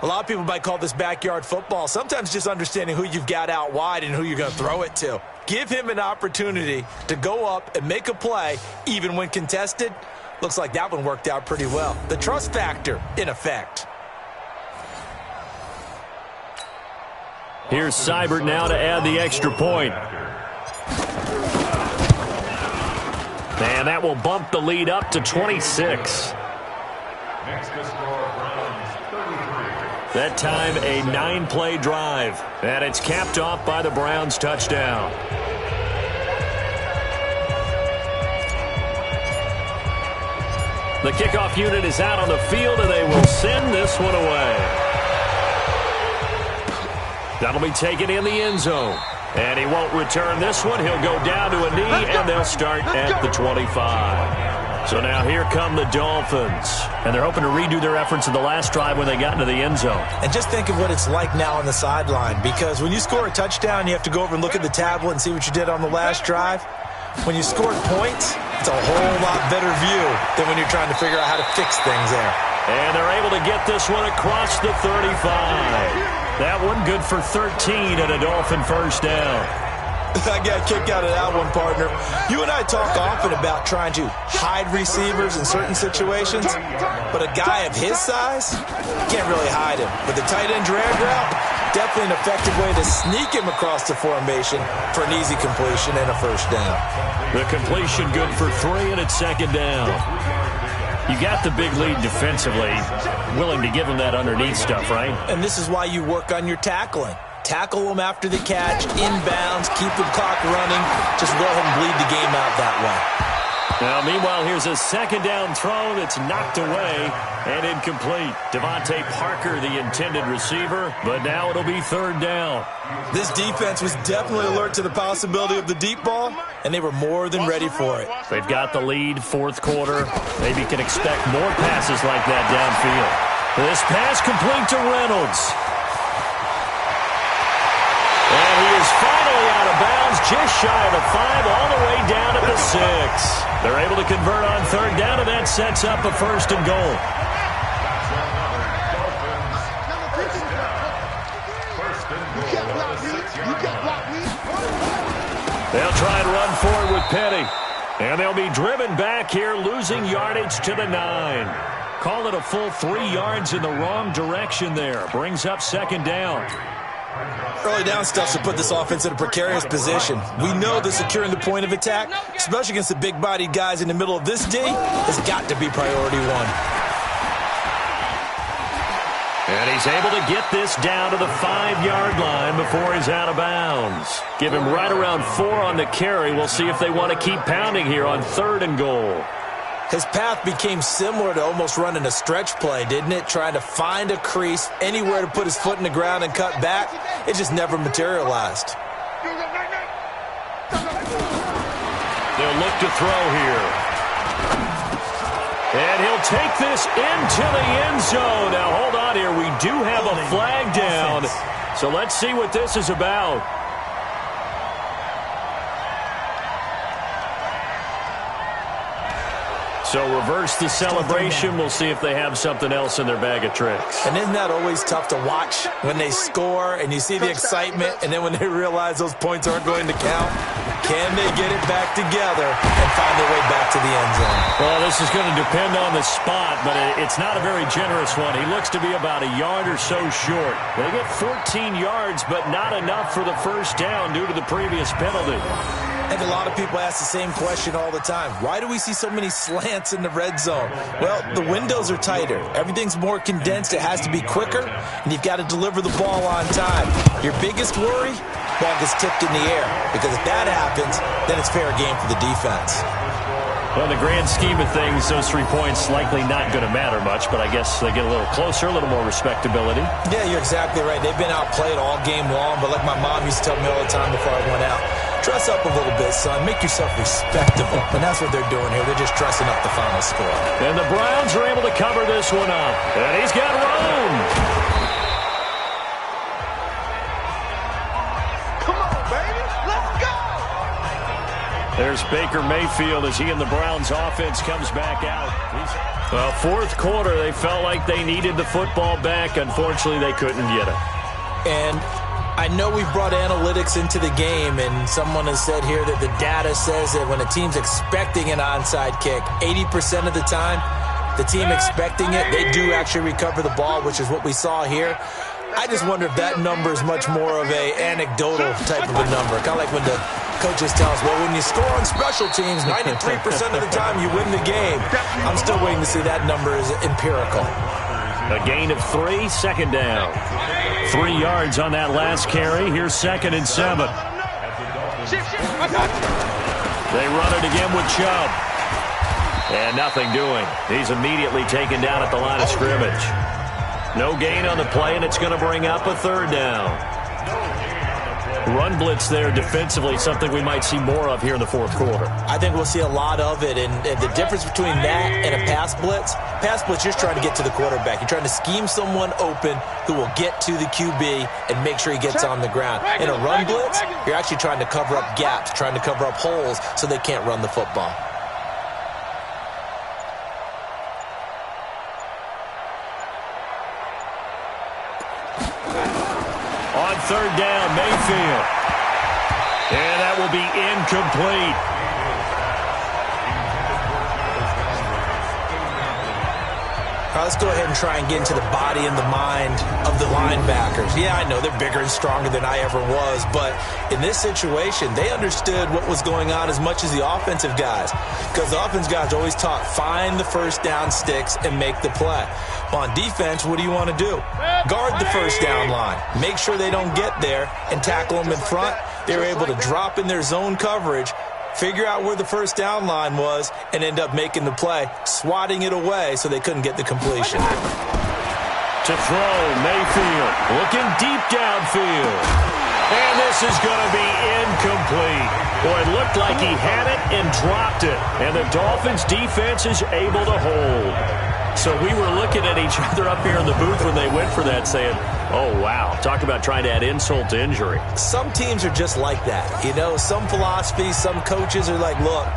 [SPEAKER 6] A lot of people might call this backyard football. Sometimes just understanding who you've got out wide and who you're going to throw it to. Give him an opportunity to go up and make a play, even when contested. Looks like that one worked out pretty well. The trust factor in effect.
[SPEAKER 5] Here's Seibert now to add the extra point. And that will bump the lead up to 26. That time, a 9-play drive. And it's capped off by the Browns touchdown. The kickoff unit is out on the field, and they will send this one away. That'll be taken in the end zone. And he won't return this one. He'll go down to a knee, and they'll start at the 25. So now here come the Dolphins. And they're hoping to redo their efforts in the last drive when they got into the end zone.
[SPEAKER 6] And just think of what it's like now on the sideline. Because when you score a touchdown, you have to go over and look at the tablet and see what you did on the last drive. When you scored points, it's a whole lot better view than when you're trying to figure out how to fix things there.
[SPEAKER 5] And they're able to get this one across the 35. That one good for 13 and a Dolphin first down.
[SPEAKER 6] I got a kick out of that one, partner. You and I talk often about trying to hide receivers in certain situations, but a guy of his size, can't really hide him. With the tight end drag route, definitely an effective way to sneak him across the formation for an easy completion and a first down.
[SPEAKER 5] The completion good for 3 and it's second down. You got the big lead defensively, willing to give him that underneath stuff, right?
[SPEAKER 6] And this is why you work on your tackling. Tackle them after the catch, inbounds, keep the clock running. Just let him bleed the game out that way.
[SPEAKER 5] Now, meanwhile, here's a second down throw that's knocked away and incomplete. Devontae Parker, the intended receiver, but now it'll be third down.
[SPEAKER 6] This defense was definitely alert to the possibility of the deep ball, and they were more than ready for it.
[SPEAKER 5] They've got the lead, fourth quarter. Maybe can expect more passes like that downfield. This pass complete to Reynolds. And he is finally out of bounds, just shy of the 5, all the way down to the 6. They're able to convert on third down, and that sets up a first and goal. They'll try and run forward with Petty. And they'll be driven back here, losing yardage to the 9. Call it a full 3 yards in the wrong direction there. Brings up second down.
[SPEAKER 6] Early down stuff should put this offense in a precarious position. We know that securing the point of attack, especially against the big-bodied guys in the middle of this D, has got to be priority 1.
[SPEAKER 5] And he's able to get this down to the 5-yard line before he's out of bounds. Give him right around 4 on the carry. We'll see if they want to keep pounding here on third and goal.
[SPEAKER 6] His path became similar to almost running a stretch play, didn't it? Trying to find a crease, anywhere to put his foot in the ground and cut back. It just never materialized.
[SPEAKER 5] They'll look to throw here. And he'll take this into the end zone. Now, hold on here. We do have a flag down. So let's see what this is about. So reverse the celebration. We'll see if they have something else in their bag of tricks.
[SPEAKER 6] And isn't that always tough to watch when they score and you see the excitement, and then when they realize those points aren't going to count? Can they get it back together and find their way back to the end zone?
[SPEAKER 5] Well, this is going to depend on the spot, but it's not a very generous one. He looks to be about a yard or so short. They get 14 yards, but not enough for the first down due to the previous penalty.
[SPEAKER 6] I think a lot of people ask the same question all the time. Why do we see so many slants in the red zone? Well, the windows are tighter. Everything's more condensed. It has to be quicker, and you've got to deliver the ball on time. Your biggest worry? Ball gets tipped in the air, because if that happens, then it's fair game for the defense.
[SPEAKER 5] Well, in the grand scheme of things, those 3 points likely not going to matter much, but I guess they get a little closer, a little more respectability.
[SPEAKER 6] Yeah, you're exactly right. They've been outplayed all game long, but like my mom used to tell me all the time before I went out, dress up a little bit, son. Make yourself respectable. And that's what they're doing here. They're just dressing up the final score.
[SPEAKER 5] And the Browns are able to cover this one up. And he's got room.
[SPEAKER 8] Come on, baby. Let's go.
[SPEAKER 5] There's Baker Mayfield as he and the Browns offense comes back out. Well, fourth quarter, they felt like they needed the football back. Unfortunately, they couldn't get it.
[SPEAKER 6] And I know we've brought analytics into the game, and someone has said here that the data says that when a team's expecting an onside kick, 80% of the time, the team expecting it, they do actually recover the ball, which is what we saw here. I just wonder if that number is much more of a anecdotal type of a number. Kind of like when the coaches tell us, well, when you score on special teams, 93% of the time you win the game. I'm still waiting to see that number is empirical.
[SPEAKER 5] A gain of 3, second down. 3 yards on that last carry. Here's 2nd and 7. They run it again with Chubb. And nothing doing. He's immediately taken down at the line of scrimmage. No gain on the play, and it's going to bring up a third down. Run blitz there defensively, something we might see more of here in the fourth quarter.
[SPEAKER 6] I think we'll see a lot of it, and the difference between that and a pass blitz, you're trying to get to the quarterback. You're trying to scheme someone open who will get to the QB and make sure he gets on the ground. In a run blitz, you're actually trying to cover up gaps, trying to cover up holes so they can't run the football.
[SPEAKER 5] On third down, Mayfield. And that will be incomplete.
[SPEAKER 6] All right, let's go ahead and try and get into the body and the mind of the linebackers. Yeah, I know they're bigger and stronger than I ever was, but in this situation, they understood what was going on as much as the offensive guys, because the offensive guys always taught, find the first down sticks and make the play. Well, on defense, what do you want to do? Guard the first down line. Make sure they don't get there and tackle them in front. They were able to drop in their zone coverage, figure out where the first down line was, and end up making the play, swatting it away so they couldn't get the completion.
[SPEAKER 5] To throw, Mayfield looking deep downfield. And this is going to be incomplete. Boy, it looked like he had it and dropped it. And the Dolphins' defense is able to hold. So we were looking at each other up here in the booth when they went for that saying, oh, wow, talk about trying to add insult to injury.
[SPEAKER 6] Some teams are just like that. You know, some philosophies, some coaches are like, look,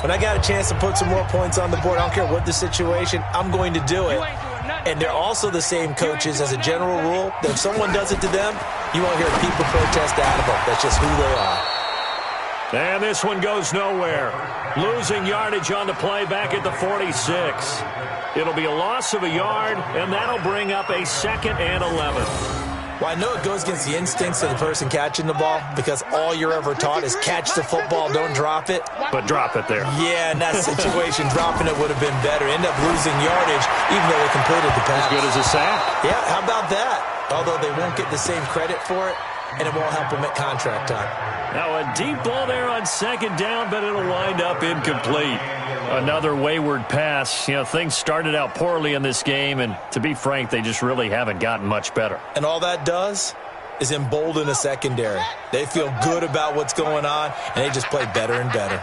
[SPEAKER 6] when I got a chance to put some more points on the board, I don't care what the situation, I'm going to do it. And they're also the same coaches as a general rule that if someone does it to them, you won't hear people protest out of them. That's just who they are.
[SPEAKER 5] And this one goes nowhere. Losing yardage on the play back at the 46. It'll be a loss of a yard, and that'll bring up a 2nd and 11.
[SPEAKER 6] Well, I know it goes against the instincts of the person catching the ball because all you're ever taught is catch the football, don't drop it.
[SPEAKER 5] But drop it there.
[SPEAKER 6] Yeah, in that situation, dropping it would have been better. End up losing yardage even though they completed the pass.
[SPEAKER 5] As good as a sack.
[SPEAKER 6] Yeah, how about that? Although they won't get the same credit for it, and it won't help them at contract time.
[SPEAKER 5] Now a deep ball there on 2nd down, but it'll wind up incomplete. Another wayward pass. You know, things started out poorly in this game, and to be frank, they just really haven't gotten much better.
[SPEAKER 6] And all that does is embolden a secondary. They feel good about what's going on, and they just play better and better.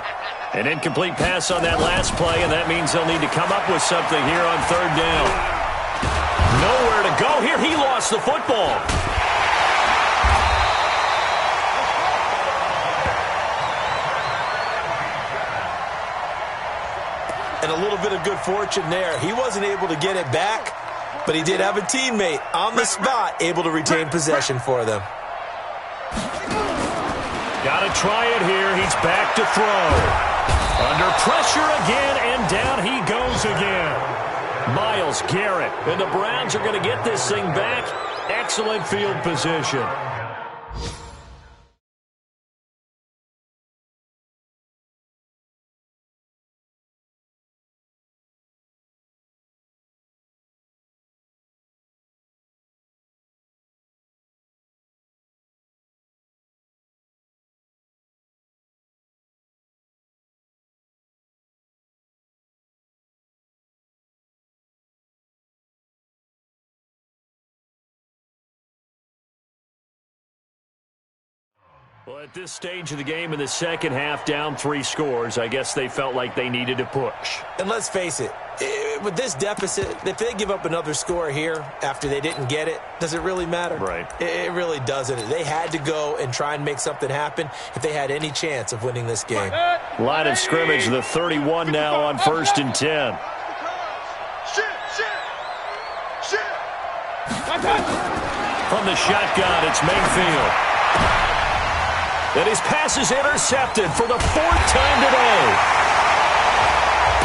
[SPEAKER 5] An incomplete pass on that last play, and that means they'll need to come up with something here on 3rd down. Nowhere to go here. He lost the football.
[SPEAKER 6] And a little bit of good fortune there. He wasn't able to get it back, but he did have a teammate on the spot able to retain possession for them.
[SPEAKER 5] Got to try it here. He's back to throw. Under pressure again, and down he goes again. Myles Garrett. And the Browns are going to get this thing back. Excellent field position. Well, at this stage of the game in the second half, down 3 scores, I guess they felt like they needed to push.
[SPEAKER 6] And let's face it, with this deficit, if they give up another score here after they didn't get it, does it really matter?
[SPEAKER 5] Right.
[SPEAKER 6] It really doesn't. They had to go and try and make something happen if they had any chance of winning this game.
[SPEAKER 5] Line of scrimmage, the 31 now on 1st and 10. From the shotgun, it's Mayfield. And his pass is intercepted for the 4th time today.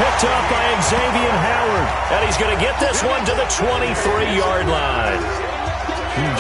[SPEAKER 5] Picked up by Xavier Howard. And he's going to get this one to the 23-yard line.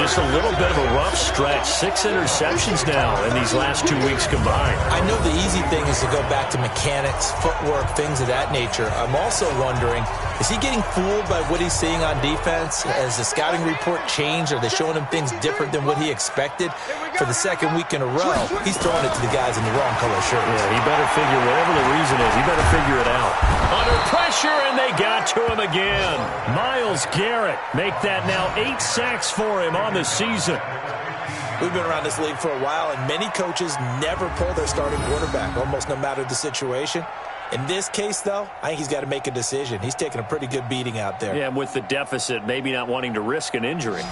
[SPEAKER 5] Just a little bit of a rough stretch. 6 interceptions now in these last 2 weeks combined.
[SPEAKER 6] I know the easy thing is to go back to mechanics, footwork, things of that nature. I'm also wondering, is he getting fooled by what he's seeing on defense? Has the scouting report changed? Are they showing him things different than what he expected? For the 2nd week in a row, he's throwing it to the guys in the wrong color shirts.
[SPEAKER 5] Yeah, he better figure, whatever the reason is, he better figure it out. Under pressure, and they got to him again. Myles Garrett make that now 8 sacks for him on the season.
[SPEAKER 6] We've been around this league for a while, and many coaches never pull their starting quarterback, almost no matter the situation. In this case, though, I think he's got to make a decision. He's taking a pretty good beating out there.
[SPEAKER 5] Yeah, and with the deficit, maybe not wanting to risk an injury.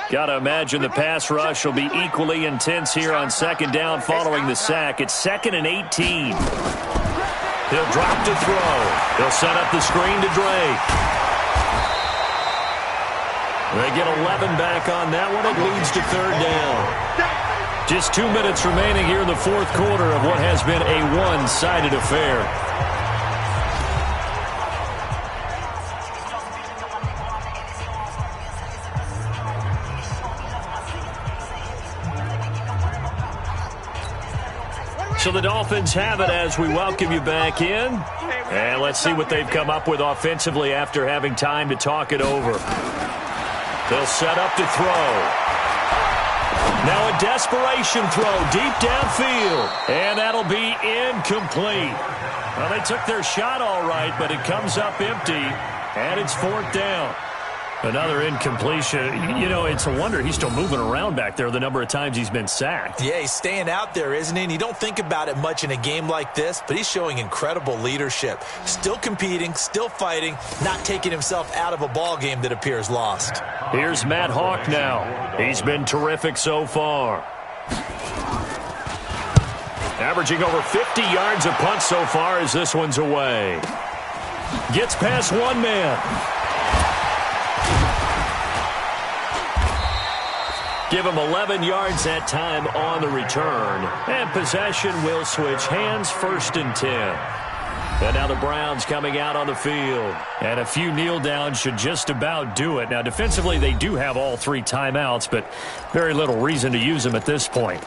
[SPEAKER 5] Got to imagine the pass rush will be equally intense here on second down following the sack. It's 2nd and 18. He'll drop to throw. He'll set up the screen to Drake. They get 11 back on that one. It leads to 3rd down. Just 2 minutes remaining here in the 4th quarter of what has been a one-sided affair. So the Dolphins have it as we welcome you back in. And let's see what they've come up with offensively after having time to talk it over. They'll set up to throw. Now a desperation throw deep downfield. And that'll be incomplete. Well, they took their shot all right, but it comes up empty. And it's 4th down. Another incompletion. You know, it's a wonder he's still moving around back there the number of times he's been sacked.
[SPEAKER 6] Yeah, he's staying out there, isn't he? And you don't think about it much in a game like this, but he's showing incredible leadership. Still competing, still fighting, not taking himself out of a ball game that appears lost.
[SPEAKER 5] Here's Matt Hawk now. He's been terrific so far. Averaging over 50 yards a punt so far as this one's away. Gets past one man. Give him 11 yards that time on the return. And possession will switch hands, 1st and 10. And now the Browns coming out on the field. And a few kneel downs should just about do it. Now defensively they do have all 3 timeouts, but very little reason to use them at this point.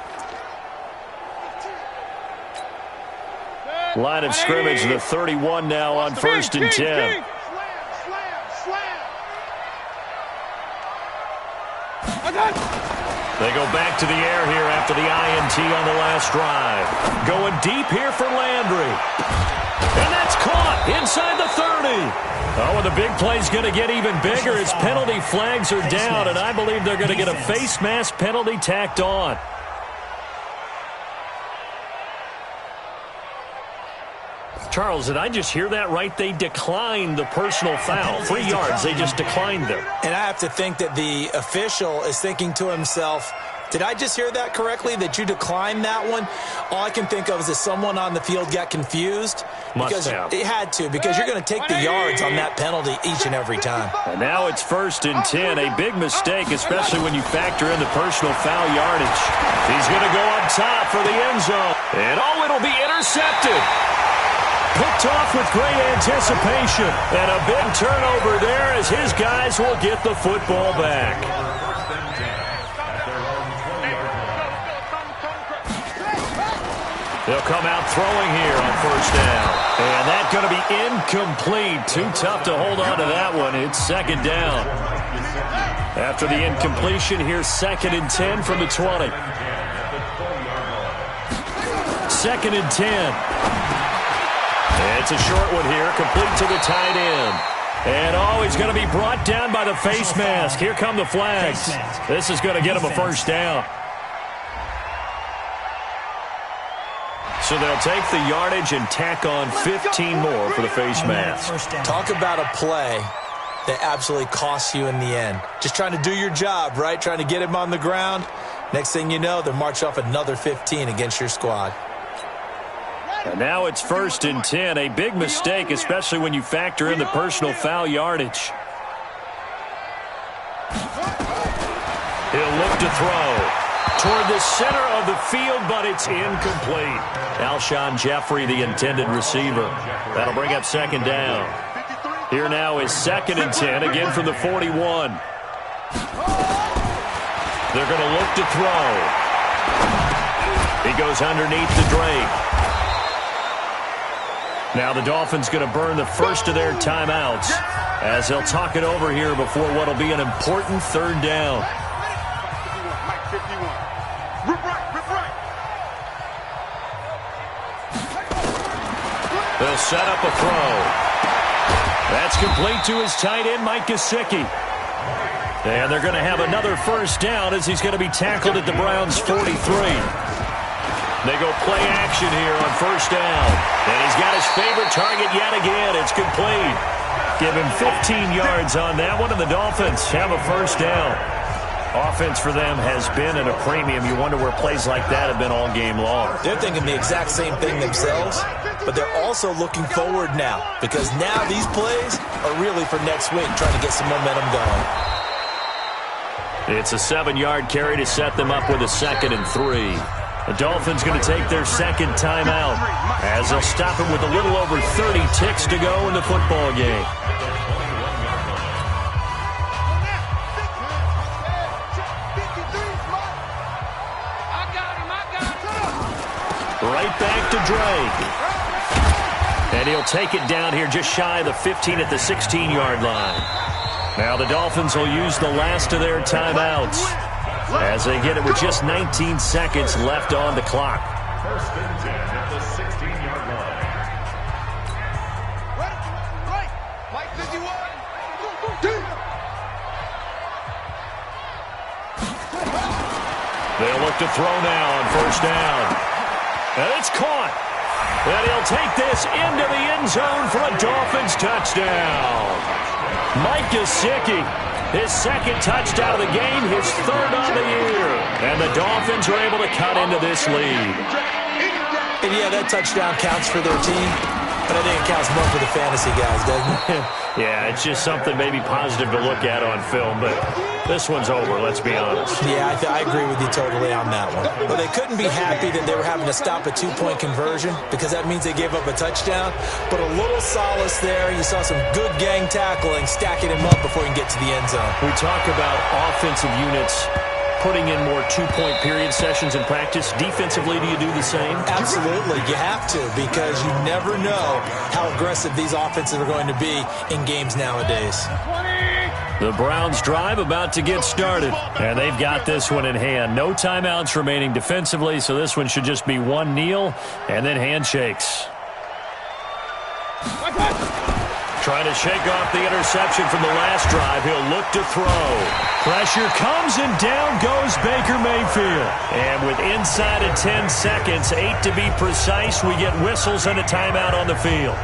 [SPEAKER 5] Line of scrimmage, the 31 now on 1st and 10. They go back to the air here after the INT on the last drive. Going deep here for Landry. And that's caught inside the 30. Oh, and the big play's going to get even bigger as penalty flags are down, and I believe they're going to get a face mask penalty tacked on. Charles, did I just hear that right? They declined the personal foul. 3 yards, they just declined them.
[SPEAKER 6] And I have to think that the official is thinking to himself, did I just hear that correctly, that you declined that one? All I can think of is that someone on the field got confused.
[SPEAKER 5] Must have.
[SPEAKER 6] It had to, because you're going to take the yards on that penalty each and every time.
[SPEAKER 5] And now it's 1st and 10. A big mistake, especially when you factor in the personal foul yardage. He's going to go up top for the end zone. And oh, it'll be intercepted. Picked off with great anticipation. And a big turnover there as his guys will get the football back. They'll come out throwing here on 1st down. And that's going to be incomplete. Too tough to hold on to that one. It's 2nd down. After the incompletion, here's 2nd and 10 from the 20. 2nd and 10. It's a short one here, complete to the tight end. And oh, he's going to be brought down by the face mask. Here come the flags. This is going to get him a 1st down. So they'll take the yardage and tack on 15 more for the face mask.
[SPEAKER 6] Talk about a play that absolutely costs you in the end. Just trying to do your job, right? Trying to get him on the ground. Next thing you know, they'll march off another 15 against your squad.
[SPEAKER 5] And now it's 1st and 10. A big mistake, especially when you factor in the personal foul yardage. He'll look to throw toward the center of the field, but it's incomplete. Alshon Jeffrey, the intended receiver. That'll bring up 2nd down. Here now is 2nd and 10, again from the 41. They're going to look to throw. He goes underneath the Drake. Now the Dolphins going to burn the first of their timeouts as they'll talk it over here before what will be an important third down. They'll set up a throw. That's complete to his tight end, Mike Gesicki. And they're going to have another first down as he's going to be tackled at the Browns' 43. They go play action here on first down. And he's got his favorite target yet again. It's complete. Give him 15 yards on that one, and the Dolphins have a first down. Offense for them has been at a premium. You wonder where plays like that have been all game long.
[SPEAKER 6] They're thinking the exact same thing themselves, but they're also looking forward now because now these plays are really for next week, trying to get some momentum going.
[SPEAKER 5] It's a 7-yard carry to set them up with a 2nd and 3. The Dolphins going to take their second timeout as they'll stop it with a little over 30 ticks to go in the football game. Right back to Drake. And he'll take it down here just shy of the 15 at the 16-yard line. Now the Dolphins will use the last of their timeouts as they get it with just 19 seconds left on the clock.
[SPEAKER 9] First and 10 at the 16-yard line.
[SPEAKER 8] Right. Mike 51.
[SPEAKER 5] They'll look to throw now on first down. And it's caught. And he'll take this into the end zone for a Dolphins touchdown. Mike Gesicki, his second touchdown of the game, his third on the year. And the Dolphins are able to cut into this lead.
[SPEAKER 6] And yeah, that touchdown counts for their team, but I think it counts more for the fantasy guys, doesn't it?
[SPEAKER 5] Yeah, it's just something maybe positive to look at on film, but this one's over, let's be honest.
[SPEAKER 6] Yeah, I agree with you totally on that one. But they couldn't be happy that they were having to stop a 2-point conversion because that means they gave up a touchdown. But a little solace there. You saw some good gang tackling, stacking him up before he can get to the end zone.
[SPEAKER 5] We talk about offensive units putting in more 2-point period sessions in practice. Defensively, do you do the same?
[SPEAKER 6] Absolutely. You have to because you never know how aggressive these offenses are going to be in games nowadays.
[SPEAKER 5] The Browns drive about to get started, and they've got this one in hand. No timeouts remaining defensively, so this one should just be one kneel and then handshakes. Trying to shake off the interception from the last drive. He'll look to throw. Pressure comes, and down goes Baker Mayfield. And with inside of 10 seconds, 8 to be precise, we get whistles and a timeout on the field.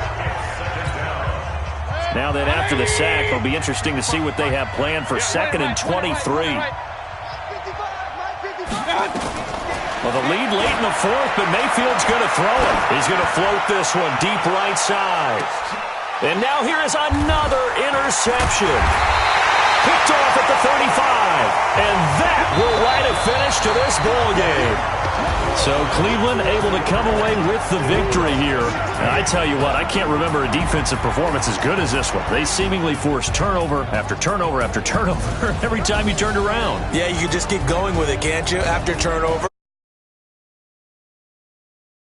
[SPEAKER 5] Now then, after the sack, it'll be interesting to see what they have planned for 2nd and 23. Well, the lead late in the fourth, but Mayfield's going to throw it. He's going to float this one deep right side. And now here is another interception. Picked off at the 35. And that will write a finish to this ball game. So Cleveland able to come away with the victory here. And I tell you what, I can't remember a defensive performance as good as this one. They seemingly forced turnover after turnover after turnover every time you turned around.
[SPEAKER 6] Yeah, you can just keep going with it, can't you? After turnover.